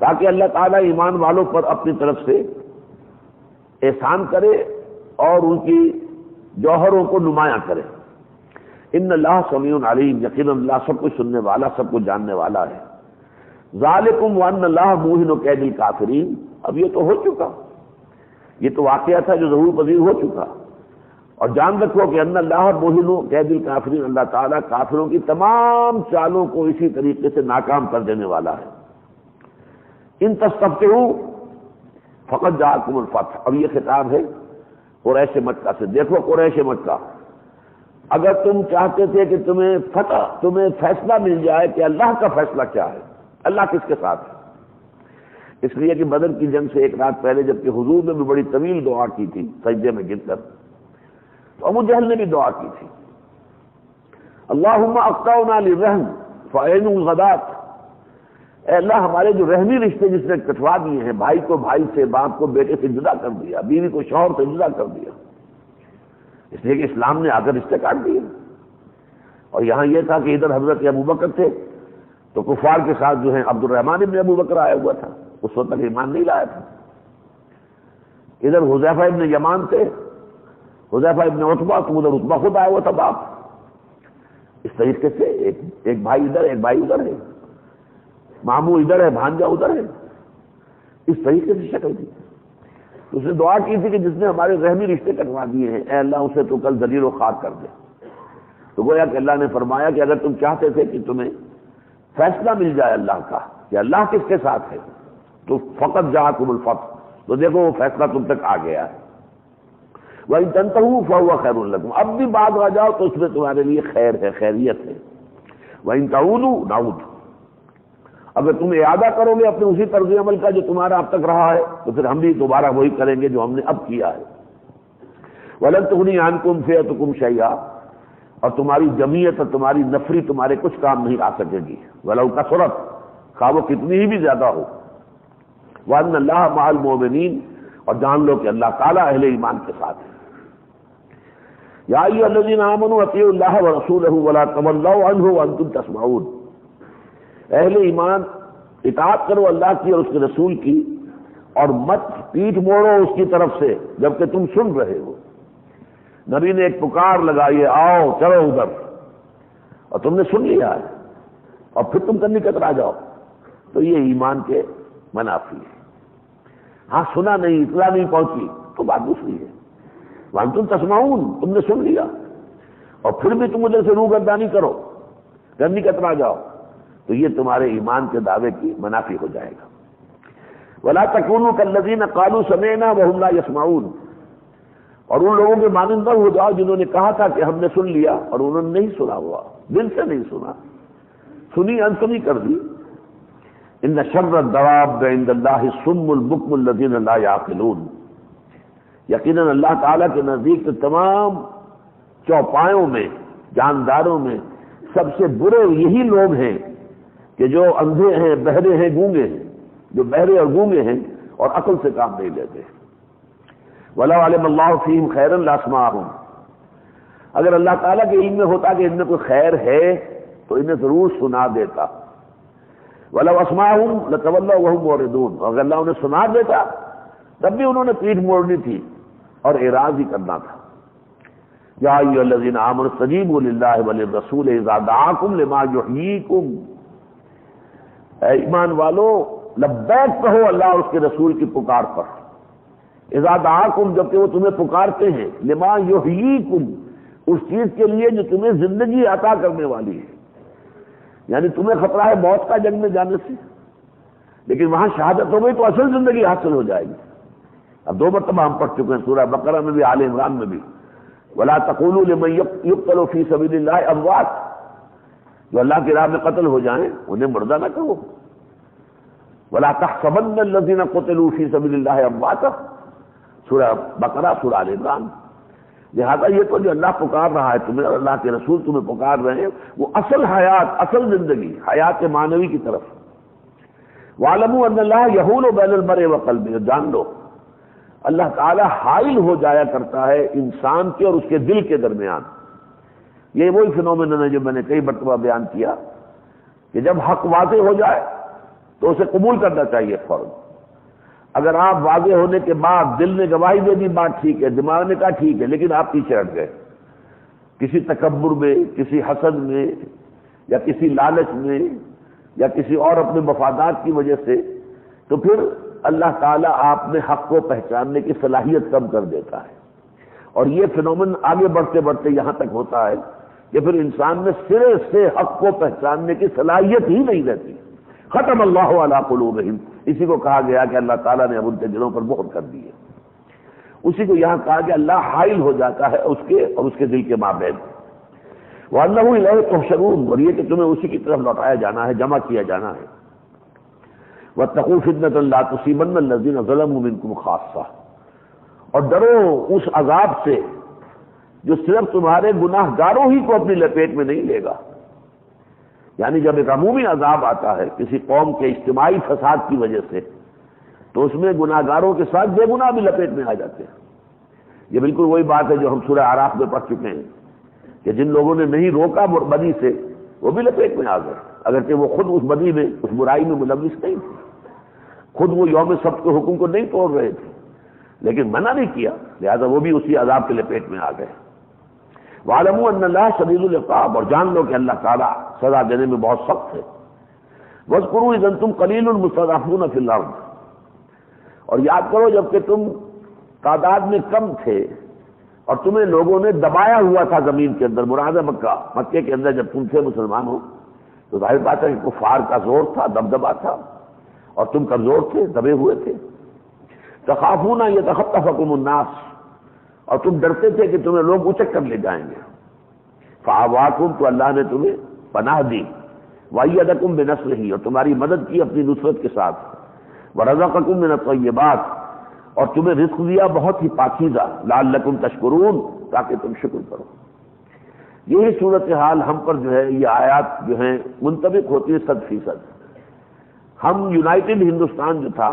S1: تاکہ اللہ تعالیٰ ایمان والوں پر اپنی طرف سے احسان کرے اور ان کی جوہروں کو نمایاں کرے۔ ان اللہ سمیع علیم، یقینا اللہ سب کچھ سننے والا، سب کچھ جاننے والا ہے۔ ذالکم وان اللہ موہن کید الکافرین، اب یہ تو ہو چکا، یہ تو واقعہ تھا جو ظہور پذیر ہو چکا، اور جان رکھو کہ ان اللہ موہن کید الکافرین، اللہ تعالیٰ کافروں کی تمام چالوں کو اسی طریقے سے ناکام کر دینے والا ہے۔ ان تستفتحوا فقد جاءکم الفتح، اب یہ خطاب ہے قریش مکہ سے۔ دیکھو قریش مکہ، اگر تم چاہتے تھے کہ تمہیں فتح، تمہیں فیصلہ مل جائے کہ اللہ کا فیصلہ کیا ہے، اللہ کس کے ساتھ ہے، اس لیے کہ بدر کی جنگ سے ایک رات پہلے جبکہ حضور نے بھی بڑی طویل دعا کی تھی سجدے میں گر کر، تو ابو جہل نے بھی دعا کی تھی، اللہم اقطعنا للرحم فعین الغدات، اے اللہ ہمارے جو رحمی رشتے جس نے کٹوا دیے ہیں، بھائی کو بھائی سے، باپ کو بیٹے سے جدا کر دیا، بیوی کو شوہر سے جدا کر دیا، اس لیے کہ اسلام نے آ کر رشتے کاٹ دیے۔ اور یہاں یہ تھا کہ ادھر حضرت ابو بکر تھے تو کفار کے ساتھ جو ہے عبد الرحمن ابن ابو بکر آیا ہوا تھا، اس وقت تک ایمان نہیں لایا تھا۔ ادھر حذیفہ ابن یمان تھے، حذیفہ ابن عتبہ، تو ادھر عتبہ خود آیا ہوا تھا باپ۔ اس طریقے سے ایک بھائی ادھر ایک بھائی ادھر ہے، ماموں ادھر ہے بھانجا ادھر ہے، اس طریقے سے شکل تھی۔ اس نے دعا کی تھی کہ جس نے ہمارے رحمی رشتے کٹوا دیے ہیں، اے اللہ اسے تو کل ذلیل و خوار کر دے۔ تو گویا کہ اللہ نے فرمایا کہ اگر تم چاہتے تھے کہ تمہیں فیصلہ مل جائے اللہ کا کہ اللہ کس کے ساتھ ہے، تو فقط جاءکم الفتح، تو دیکھو وہ فیصلہ تم تک آ گیا ہے۔ وَإِن تَنْتَهُوا فَهُوَ خَيْرٌ لَكُمْ، اب بھی باز آ جاؤ تو اس میں تمہارے لیے خیر ہے، خیریت ہے۔ وَإِن تَعُودُوا نَعُودُ، اگر تم اعادہ کرو گے اپنے اسی طرز عمل کا جو تمہارا اب تک رہا ہے تو پھر ہم بھی دوبارہ وہی کریں گے جو ہم نے اب کیا ہے۔ وَلَن تُغْنِيَ عَنْكُمْ فِئَتُكُمْ شَيْئًا، اور تمہاری جمعیت اور تمہاری نفری تمہارے کچھ کام نہیں آ سکے گی، وَلَوْ كَثُرَتْ، خواہ وہ کتنی ہی بھی زیادہ ہو۔ وَأَنَّ اللَّهَ مَعَ الْمُؤْمِنِينَ، اور جان لو کہ اللہ تعالیٰ اہل ایمان کے ساتھ ہے۔ یا ایھا الذین آمنوا اطیعوا اللہ ورسولہ ولا تولوا عنہ وانتم تسمعون، اہل ایمان اطاعت کرو اللہ کی اور اس کے رسول کی، اور مت پیٹھ موڑو اس کی طرف سے جبکہ تم سن رہے ہو۔ نبی نے ایک پکار لگائی ہے، آؤ چلو ادھر، اور تم نے سن لیا ہے اور پھر تم کرنے کترا جاؤ، تو یہ ایمان کے منافی ہے۔ ہاں سنا نہیں، اطلاع نہیں پہنچی تو بات دوسری ہے۔ وانتم تسمعون، تم نے سن لیا اور پھر بھی تم ادھر سے روگردانی کرو، کرنے کترا جاؤ، تو یہ تمہارے ایمان کے دعوے کی منافی ہو جائے گا۔ ولا تکونوا کالذین قالوا سمعنا وهم لا يسمعون، اور ان لوگوں کے مانند نہ ہو جاؤ جنہوں نے کہا تھا کہ ہم نے سن لیا اور انہوں نے نہیں سنا ہوا، دل سے نہیں سنا، سنی انسنی کر دی۔ ان شر الدواب عند اللہ الصم البکم الذین لا یعقلون، یقیناً اللہ تعالیٰ کے نزدیک تمام چوپایوں میں، جانداروں میں سب سے برے یہی لوگ ہیں کہ جو اندھے ہیں، بہرے ہیں، گونگے ہیں، جو بہرے اور گونگے ہیں اور عقل سے کام نہیں لیتے۔ وَلَوْ عَلِمَ اللَّهُ فِيهِمْ خَيْرًا لَأَسْمَعَهُمْ، اگر اللہ تعالیٰ کے علم میں ہوتا کہ ان میں کوئی خیر ہے تو انہیں ضرور سنا دیتا۔ وَلَوْ أَسْمَعَهُمْ لَتَوَلَّوْا وَهُمْ مُعْرِضُونَ، اگر اللہ انہیں سنا دیتا تب بھی انہوں نے پیٹھ موڑنی تھی اور اعراض ہی کرنا تھا۔ یا ایھا الذین آمنوا استجیبوا للہ وللرسول اذا دعاکم لما یحییکم، اے ایمان والو لبیک کہو اللہ اور اس کے رسول کی پکار پر، اذا دعاکم جبکہ وہ تمہیں پکارتے ہیں، لما یحییکم اس چیز کے لیے جو تمہیں زندگی عطا کرنے والی ہے، یعنی تمہیں خطرہ ہے موت کا جنگ میں جانے سے، لیکن وہاں شہادت ہو گئی تو اصل زندگی حاصل ہو جائے گی۔ اب 2 مرتبہ ہم پڑھ چکے ہیں سورہ بقرہ میں بھی، آل عمران میں بھی، ولا تقولوا لمن يقتل في سبيل الله اموات، جو اللہ کی راہ میں قتل ہو جائیں انہیں مردہ نہ کہو۔ ولا تحسبن الذين قتلوا في سبيل الله امواتا، سورہ بقرہ، سورہ آل عمران۔ لہذا یہ تو جو اللہ پکار رہا ہے تمہیں اور اللہ کے رسول تمہیں پکار رہے ہیں، وہ اصل حیات، اصل زندگی، حیات معنوی کی طرف۔ وَاعْلَمُوا أَنَّ اللَّهَ يَحُولُ بَيْنَ الْمَرْءِ وَقَلْبِهِ، جان لو اللہ تعالیٰ حائل ہو جایا کرتا ہے انسان کے اور اس کے دل کے درمیان۔ یہ وہی فنومینن ہے جو میں نے کئی مرتبہ بیان کیا کہ جب حق واضح ہو جائے تو اسے قبول کرنا چاہیے فوراً۔ اگر آپ واضح ہونے کے بعد دل نے گواہی دے دی بات ٹھیک ہے، دماغ نے کہا ٹھیک ہے، لیکن آپ پیچھے ہٹ گئے کسی تکبر میں، کسی حسد میں، یا کسی لالچ میں، یا کسی اور اپنے مفادات کی وجہ سے، تو پھر اللہ تعالیٰ آپ میں حق کو پہچاننے کی صلاحیت کم کر دیتا ہے۔ اور یہ فنومن آگے بڑھتے بڑھتے یہاں تک ہوتا ہے کہ پھر انسان میں سرے سے حق کو پہچاننے کی صلاحیت ہی نہیں رہتی۔ ختم اللہ علی قلوبہم، اسی کو کہا گیا کہ اللہ تعالیٰ نے اب ان کے دلوں پر مہر کر دی ہے۔ اسی کو یہاں کہا کہ اللہ حائل ہو جاتا ہے اس کے اور اس کے دل کے مابین۔ وَأَنَّهُ إِلَيْهِ تُحْشَرُونَ، اور یہ کہ تمہیں اسی کی طرف لوٹایا جانا ہے، جمع کیا جانا ہے۔ وَاتَّقُوا فِتْنَةً لَا تُصِيبَنَّ الَّذِينَ ظَلَمُوا مِنكُمْ خَاصَّةً، اور ڈرو اس عذاب سے جو صرف تمہارے گناہ گاروں ہی کو اپنی لپیٹ میں نہیں لے گا۔ یعنی جب ایک عمومی عذاب آتا ہے کسی قوم کے اجتماعی فساد کی وجہ سے، تو اس میں گناہ گاروں کے ساتھ بے گناہ بھی لپیٹ میں آ جاتے ہیں۔ یہ بالکل وہی بات ہے جو ہم سورہ اعراف میں پڑھ چکے ہیں کہ جن لوگوں نے نہیں روکا بدی سے وہ بھی لپیٹ میں آ گئے، اگرچہ وہ خود اس بدی میں، اس برائی میں ملوث نہیں تھے، خود وہ یوم سبت کے حکم کو نہیں توڑ رہے تھے، لیکن منع نہیں کیا، لہذا وہ بھی اسی عذاب کے لپیٹ میں آ گئے۔ وَاعْلَمُوا أَنَّ اللَّهَ شَدِيدُ الْعِقَابِ، اور جان لو کہ اللہ تعالیٰ سزا دینے میں بہت سخت ہے۔ وَاذْكُرُوا إِذْ أَنْتُمْ قَلِيلٌ مُسْتَضْعَفُونَ فِي الْأَرْضِ، اور یاد کرو جب کہ تم تعداد میں کم تھے اور تمہیں لوگوں نے دبایا ہوا تھا زمین کے اندر، مراد مکہ، مکے کے اندر جب تم تھے مسلمان ہو تو ظاہر بات ہے کہ کفار کا زور تھا، دبدبا تھا، اور تم کمزور تھے، دبے ہوئے تھے۔ تخافون ان یتخطفکم الناس، اور تم ڈرتے تھے کہ تمہیں لوگ اچک کر لے جائیں گے۔ فآواکم، تو اللہ نے تمہیں پناہ دی، وأیدکم بنصرہ، اور تمہاری مدد کی اپنی نصرت کے ساتھ، ورزقکم من الطیبات، اور تمہیں رزق دیا بہت ہی پاکیزہ، لعلکم تشکرون، تاکہ تم شکر کرو۔ یہی صورتحال ہم پر جو ہے یہ آیات جو ہیں منطبق ہوتی ہے 100%۔ ہم یونائٹڈ ہندوستان جو تھا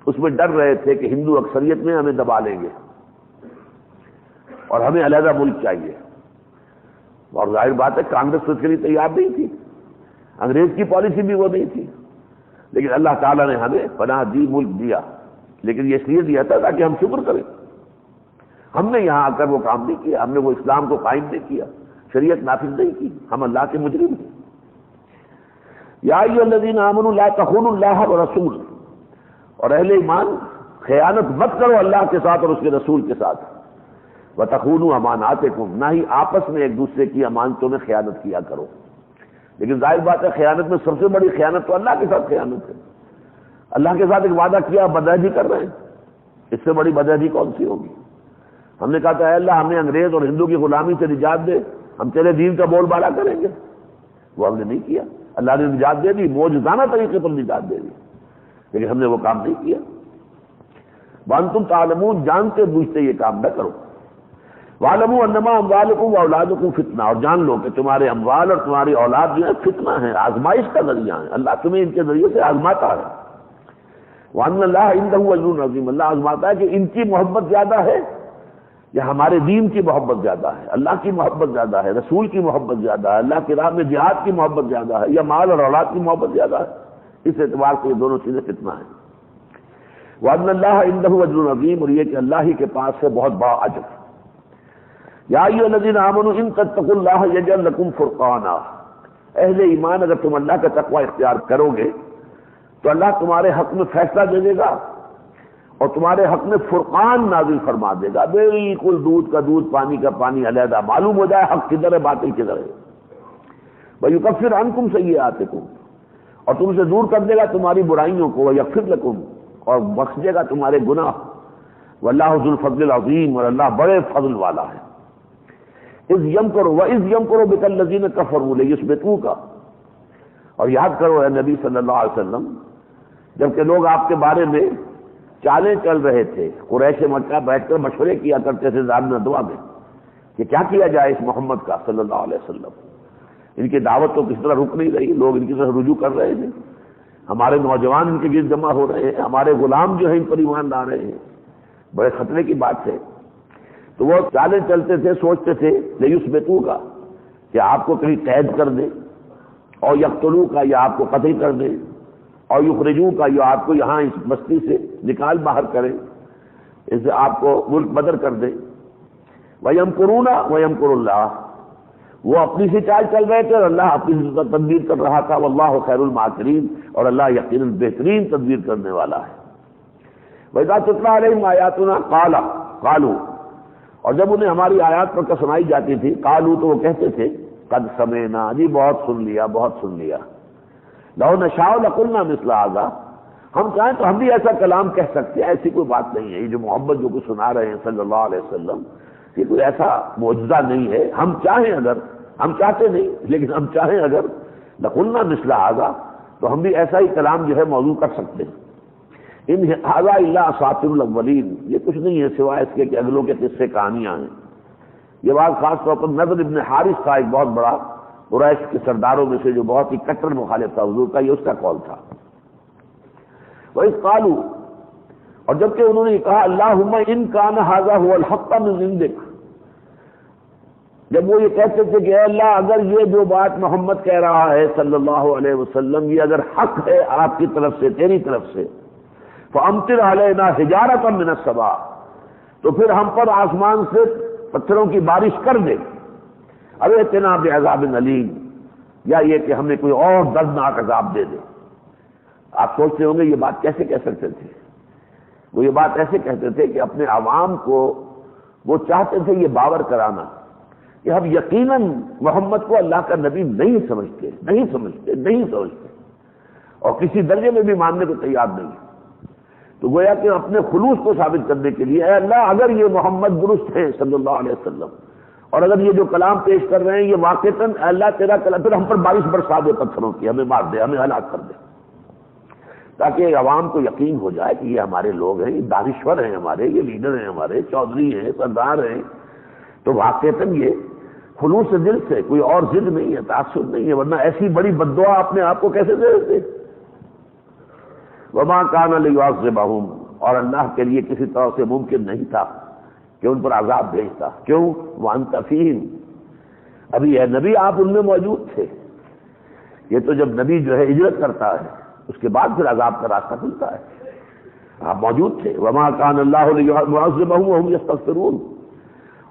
S1: اس میں ڈر رہے تھے کہ ہندو اکثریت میں ہمیں دبا لیں گے اور ہمیں علیحدہ ملک چاہیے. اور ظاہر بات ہے کانگریس تو اس کے لیے تیار نہیں تھی، انگریز کی پالیسی بھی وہ نہیں تھی، لیکن اللہ تعالیٰ نے ہمیں پناہ دی، ملک دیا، لیکن یہ اس لیے دیا تھا تاکہ ہم شکر کریں. ہم نے یہاں آ کر وہ کام نہیں کیا، ہم نے وہ اسلام کو قائم نہیں کیا، شریعت نافذ نہیں کی، ہم اللہ کے مجرم ہیں. یا ایھا الذین آمنوا لا تخونوا اللہ ورسول، اور اہل ایمان خیانت مت کرو اللہ کے ساتھ اور اس کے رسول کے ساتھ. وتخونوا اماناتکم، نہ ہی آپس میں ایک دوسرے کی امانتوں میں خیانت کیا کرو. لیکن ظاہر بات ہے خیانت میں سب سے بڑی خیانت تو اللہ کے ساتھ خیانت ہے. اللہ کے ساتھ ایک وعدہ کیا، بدعہدی کر رہے ہیں، اس سے بڑی بدعہدی کون سی ہوگی؟ ہم نے کہا تھا اے اللہ ہمیں انگریز اور ہندو کی غلامی سے نجات دے، ہم تیرے دین کا بول بالا کریں گے، وہ ہم نے نہیں کیا. اللہ نے نجات دے دی، معجزانہ طریقے پر نجات دے دی، لیکن ہم نے وہ کام نہیں کیا. وانتم تعلمون، جانتے بوجھتے یہ کام نہ کرو. وَاعْلَمُوا أَنَّمَا أَمْوَالُكُمْ وَأَوْلَادُكُمْ فِتْنَةٌ، اور جان لو کہ تمہارے اموال اور تمہاری اولاد جو ہے فتنہ ہے، آزمائش کا ذریعہ ہے، اللہ تمہیں ان کے ذریعے سے آزماتا ہے. وَأَنَّ اللَّهَ عِندَهُ أَجْرٌ عَظِيمٌ، اللہ آزماتا ہے کہ ان کی محبت زیادہ ہے یا ہمارے دین کی محبت زیادہ ہے، اللہ کی محبت زیادہ ہے، رسول کی محبت زیادہ ہے، اللہ کی راہ میں جہاد کی محبت زیادہ ہے، یا مال اور اولاد کی محبت زیادہ ہے. اس اعتبار سے یہ دونوں چیزیں فتنہ ہیں. وَأَنَّ اللَّهَ عِندَهُ أَجْرٌ عَظِيمٌ، اور یہ کہ اللہ ہی کے پاس ہے بہت بڑا اجر. یا ایھا الذین آمنوا ان تتقوا اللہ یجعل لکم فرقانا، اہل ایمان اگر تم اللہ کا تقوی اختیار کرو گے تو اللہ تمہارے حق میں فیصلہ دے دے گا اور تمہارے حق میں فرقان نازل فرما دے گا. بالکل دودھ کا دودھ، پانی کا پانی علیحدہ، معلوم ہو جائے حق کدھر ہے باطل کدھر ہے. وَيُكَفِّرْ عَنْكُمْ سَيِّئَاتِكُمْ، اور تم سے دور کر دے گا تمہاری برائیوں کو. وَيَغْفِرْ لَكُمْ، اور بخش دے گا تمہارے گناہ. وَاللَّهُ ذُو الْفَضْلِ الْعَظِيمِ، اور اللہ بڑے فضل والا ہے. اذ یمکروا واذ یمکر بک الذین کفروا لیثبتوک، اور یاد کرو اے نبی صلی اللہ علیہ وسلم جبکہ لوگ آپ کے بارے میں چالیں چل رہے تھے، قریش مکہ بیٹھ کر مشورے کیا کرتے تھے زاد ندوہ میں کہ کیا کیا جائے اس محمد کا صلی اللہ علیہ وسلم. ان کی دعوت تو کس طرح رک نہیں رہی، لوگ ان کی طرف رجوع کر رہے ہیں، ہمارے نوجوان ان کے گرد جمع ہو رہے ہیں، ہمارے غلام جو ہیں ان پر ایمان لا رہے ہیں، بڑے خطرے کی بات ہے. تو وہ چالیں چلتے تھے، سوچتے تھے لیثبتوک، کہ آپ کو کہیں قید کر دیں، اور یقتلوک، یا آپ کو قتل کر دیں، اور یخرجوک، یا آپ کو یہاں اس بستی سے نکال باہر کریں، اس سے آپ کو ملک بدر کر دیں. وَيَمْكُرُونَ وَيَمْكُرُ اللَّهُ، وہ اپنی سی چال چل رہے تھے اور اللہ اپنی سی تدبیر کر رہا تھا. وَاللَّهُ خَيْرُ الْمَاكِرِينَ، اور اللہ یقیناً بہترین تدبیر کرنے والا ہے. وَإِذَا تُتْلَىٰ عَلَيْهِمْ آيَاتُنَا قَالُوا، اور جب انہیں ہماری آیات پر سنائی جاتی تھی، قالوا، تو وہ کہتے تھے قد سمعنا، جی بہت سن لیا، بہت سن لیا. لو نشاء لقلنا مثل هذا، ہم چاہیں تو ہم بھی ایسا کلام کہہ سکتے ہیں، ایسی کوئی بات نہیں ہے. یہ جو محمد جو کچھ سنا رہے ہیں صلی اللہ علیہ وسلم، یہ کوئی ایسا معجزہ نہیں ہے. ہم چاہیں اگر، ہم چاہتے نہیں لیکن ہم چاہیں اگر، لقلنا مثل هذا، تو ہم بھی ایسا ہی کلام جو ہے موضوع کر سکتے ہیں. ان ھذا الا اساطیر الاولین، یہ کچھ نہیں ہے سوائے اس کے کہ اگلوں کے قصے کہانیاں ہیں. یہ بات خاص طور پر نضر ابن حارث تھا، ایک بہت بڑا قریش کے سرداروں میں سے جو بہت ہی کٹر مخالف تھا حضور کا، یہ اس کا قول تھا. وَإِذْ قَالُوا، اور جبکہ انہوں نے کہا اللہم ان کان ھذا ھو الحق من عندک، جب وہ یہ کہتے تھے کہ اے اللہ اگر یہ جو بات محمد کہہ رہا ہے صلی اللہ علیہ وسلم یہ اگر حق ہے آپ کی طرف سے، تیری طرف سے، فَأَمْطِرْ عَلَيْنَا حِجَارَةً مِّنَ السَّمَاءِ، تو پھر ہم پر آسمان سے پتھروں کی بارش کر دے. اَوْ ائْتِنَا بِعَذَابٍ أَلِيمٍ، یا یہ کہ ہمیں کوئی اور دردناک عذاب دے دے. آپ سوچتے ہوں گے یہ بات کیسے کہہ سکتے تھے؟ وہ یہ بات ایسے کہتے تھے کہ اپنے عوام کو وہ چاہتے تھے یہ باور کرانا کہ ہم یقیناً محمد کو اللہ کا نبی نہیں سمجھتے، نہیں سمجھتے، نہیں سمجھتے، اور کسی درجے میں بھی ماننے کو تیار نہیں. تو گویا کہ اپنے خلوص کو ثابت کرنے کے لیے اے اللہ اگر یہ محمد درست ہے صلی اللہ علیہ وسلم، اور اگر یہ جو کلام پیش کر رہے ہیں یہ واقعتاً اللہ تیرا کلام، پھر ہم پر بارش برسا دے پتھروں کی، ہمیں مار دے، ہمیں ہلاک کر دے، تاکہ عوام کو یقین ہو جائے کہ یہ ہمارے لوگ ہیں، یہ دانشور ہیں ہمارے، یہ لیڈر ہیں ہمارے، چودھری ہیں، سردار ہیں. تو واقعتاً یہ خلوص دل سے، کوئی اور ضد نہیں ہے، تعصب نہیں ہے، ورنہ ایسی بڑی بد دعا اپنے آپ کو کیسے دے دیتے. وما کان لیعذبہم، اور اللہ کے لیے کسی طرح سے ممکن نہیں تھا کہ ان پر عذاب بھیجتا. کیوں؟ وانت فیہم، ابھی ہے نبی آپ ان میں موجود تھے. یہ تو جب نبی جو ہے ہجرت کرتا ہے اس کے بعد پھر عذاب کا راستہ کھلتا ہے. آپ موجود تھے. وما کان اللہ لیعذبہم وہم یستغفرون،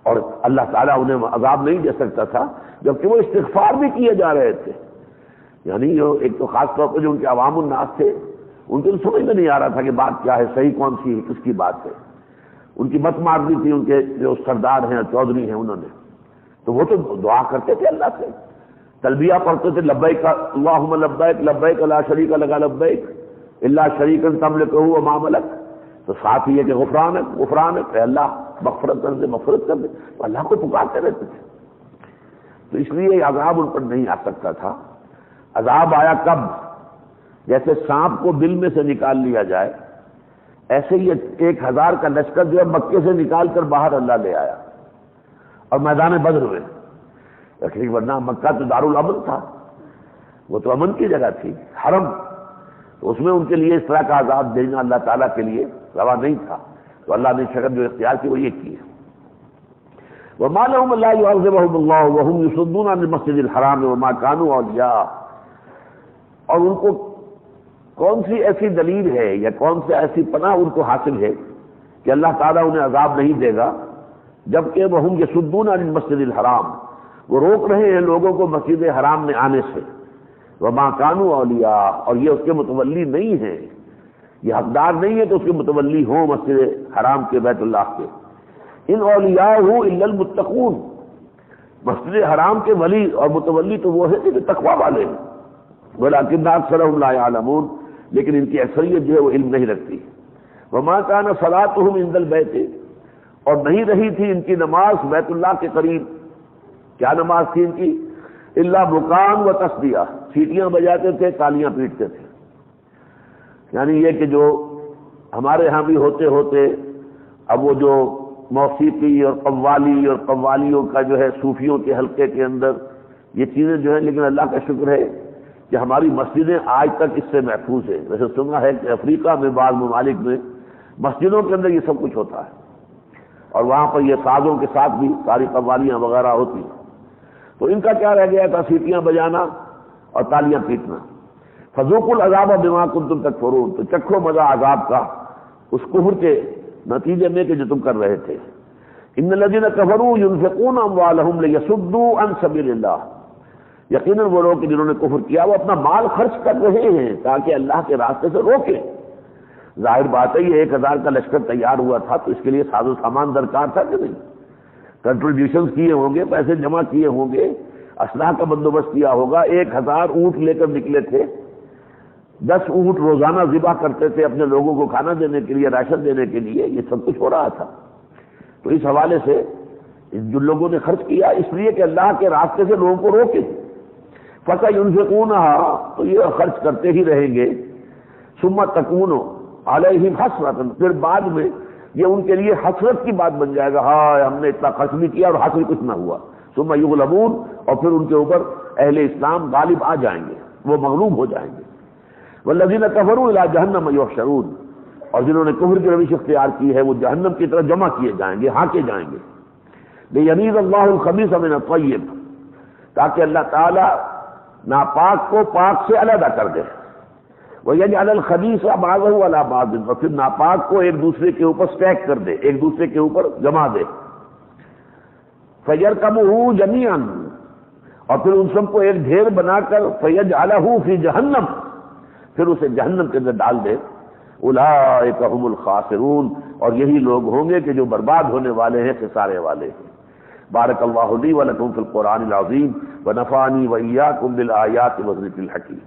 S1: اور اللہ تعالیٰ انہیں عذاب نہیں دے سکتا تھا جبکہ وہ استغفار بھی کیے جا رہے تھے. یعنی ایک تو خاص طور پر جو ان کے عوام الناس تھے ان کو سمجھ میں نہیں آ رہا تھا کہ بات کیا ہے، صحیح کون سی ہے، کس کی بات ہے. ان کی مت مار دی تھی ان کے جو سردار ہیں چودھری ہیں انہوں نے، تو وہ تو دعا کرتے تھے اللہ سے، تلبیہ پڑھتے تھے لبیک اللہم لبیک لبیک لا شریک لک لبیک الا شریکا تملکہ وما ملک. تو ساتھ یہ کہ غفرانک غفرانک، اے اللہ مغفرت کر دے مغفرت کر دے، اللہ کو پکارتے رہتے تھے. تو اس لیے عذاب ان پر نہیں آ سکتا تھا. عذاب آیا کب؟ جیسے سانپ کو بل میں سے نکال لیا جائے ایسے ہی 1000 کا لشکر جو ہے مکے سے نکال کر باہر اللہ لے آیا اور میدان بدر میں. ورنہ مکہ تو دارالامن تھا، وہ تو امن کی جگہ تھی، حرم، تو اس میں ان کے لیے اس طرح کا عذاب دینا اللہ تعالیٰ کے لیے روا نہیں تھا. تو اللہ نے شکل جو اختیار کی وہ یہ کی ہے. وما لهم لا يعذبهم الله وهم يصدون عن المسجد الحرام وما كانوا اولیاء، اور ان کو کون سی ایسی دلیل ہے یا کون سی ایسی پناہ ان کو حاصل ہے کہ اللہ تعالیٰ انہیں عذاب نہیں دے گا جبکہ وهم يصدون عن المسجد الحرام، وہ روک رہے ہیں لوگوں کو مسجد حرام میں آنے سے. وما كانوا اولیاء، اور یہ اس کے متولی نہیں ہیں، یہ حقدار نہیں ہے تو اس کے متولی ہوں مسجد حرام کے بیت اللہ کے. ان اولیاء الا المتقون، مسجد حرام کے ولی اور متولی تو وہ ہیں جو تقوی والے ہیں. ولکن اکثرهم لا يعلمون، لیکن ان کی اکثریت جو ہے وہ علم نہیں رکھتی. وما كان صلاتهم عند البيت، اور نہیں رہی تھی ان کی نماز بیت اللہ کے قریب. کیا نماز تھی ان کی؟ الا بکان و تصدیہ، سیٹیاں بجاتے تھے تالیاں پیٹتے تھے. یعنی یہ کہ جو ہمارے ہاں بھی ہوتے ہوتے اب وہ جو موسیقی اور قوالی اور قوالیوں کا جو ہے صوفیوں کے حلقے کے اندر یہ چیزیں جو ہیں، لیکن اللہ کا شکر ہے کہ ہماری مسجدیں آج تک اس سے محفوظ ہیں. ویسے سنا ہے کہ افریقہ میں بعض ممالک میں مسجدوں کے اندر یہ سب کچھ ہوتا ہے اور وہاں پر یہ سازوں کے ساتھ بھی ساری قوالیاں وغیرہ ہوتی ہیں. تو ان کا کیا رہ گیا تھا؟ سیٹیاں بجانا اور تالیاں پیٹنا. فذوقوا العذاب بما کنتم تکفرون، تو چکھو مزہ عذاب کا اس کفر کے نتیجے میں کہ جو تم کر رہے تھے. ان الذين كفروا ينفقون اموالهم ليصدوا عن سبيل الله، یقیناً وہ لوگ جنہوں نے کفر کیا وہ اپنا مال خرچ کر رہے ہیں تاکہ اللہ کے راستے سے روکیں. ظاہر بات ہے یہ 1000 کا لشکر تیار ہوا تھا تو اس کے لیے ساز و سامان درکار تھا کہ نہیں. کنٹریبیوشنز کیے ہوں گے، پیسے جمع کیے ہوں گے، اسلحہ کا بندوبست کیا ہوگا. 1000 اونٹ لے کر نکلے تھے، 10 اونٹ روزانہ ذبح کرتے تھے اپنے لوگوں کو کھانا دینے کے لیے، راشن دینے کے لیے. یہ سب کچھ ہو رہا تھا. تو اس حوالے سے جو لوگوں نے خرچ کیا اس لیے کہ اللہ کے راستے سے لوگوں کو روکے. فَسَيُنْفِقُونَهَا، تو یہ خرچ کرتے ہی رہیں گے. ثُمَّ تَكُونُ عَلَيْهِمْ حَسْرَةً، پھر بعد میں یہ ان کے لیے حسرت کی بات بن جائے گا، ہائے ہم نے اتنا خرچ بھی کیا اور حاصل کچھ نہ ہوا. ثُمَّ يُغْلَبُونَ، اور پھر ان کے اوپر اہل اسلام غالب آ جائیں گے، وہ مغلوب ہو جائیں گے. وَالَّذِينَ كَفَرُوا إِلَىٰ جَهَنَّمَ يُحْشَرُونَ، اور جنہوں نے کفر کی روش اختیار کی ہے وہ جہنم کی طرف جمع کیے جائیں گے، ہانکے جائیں گے. لِيَمِيزَ اللَّهُ الْخَبِيثَ مِنَ الطَّيِّبِ، تاکہ اللہ تعالی ناپاک کو پاک سے علیحدہ کر دے. وَيَجْعَلَ الْخَبِيثَ بَعْضَهُ عَلَىٰ بَعْضٍ، اور پھر ناپاک کو ایک دوسرے کے اوپر سٹیک کر دے، ایک دوسرے کے اوپر جما دے. فَيَرْكَمُهُ جَمِيعًا، اور پھر ان سب کو ایک ڈھیر بنا کر فَيَجْعَلَهُ فِي جَهَنَّمَ، پھر اسے جہنم کے اندر ڈال دے. اولئک هم الخاسرون، اور یہی لوگ ہوں گے کہ جو برباد ہونے والے ہیں، خسارے والے ہیں. بارک اللہ لی ولکم فی القرآن العظیم ونفعنی وإیاکم بالآیات والذکر الحکیم.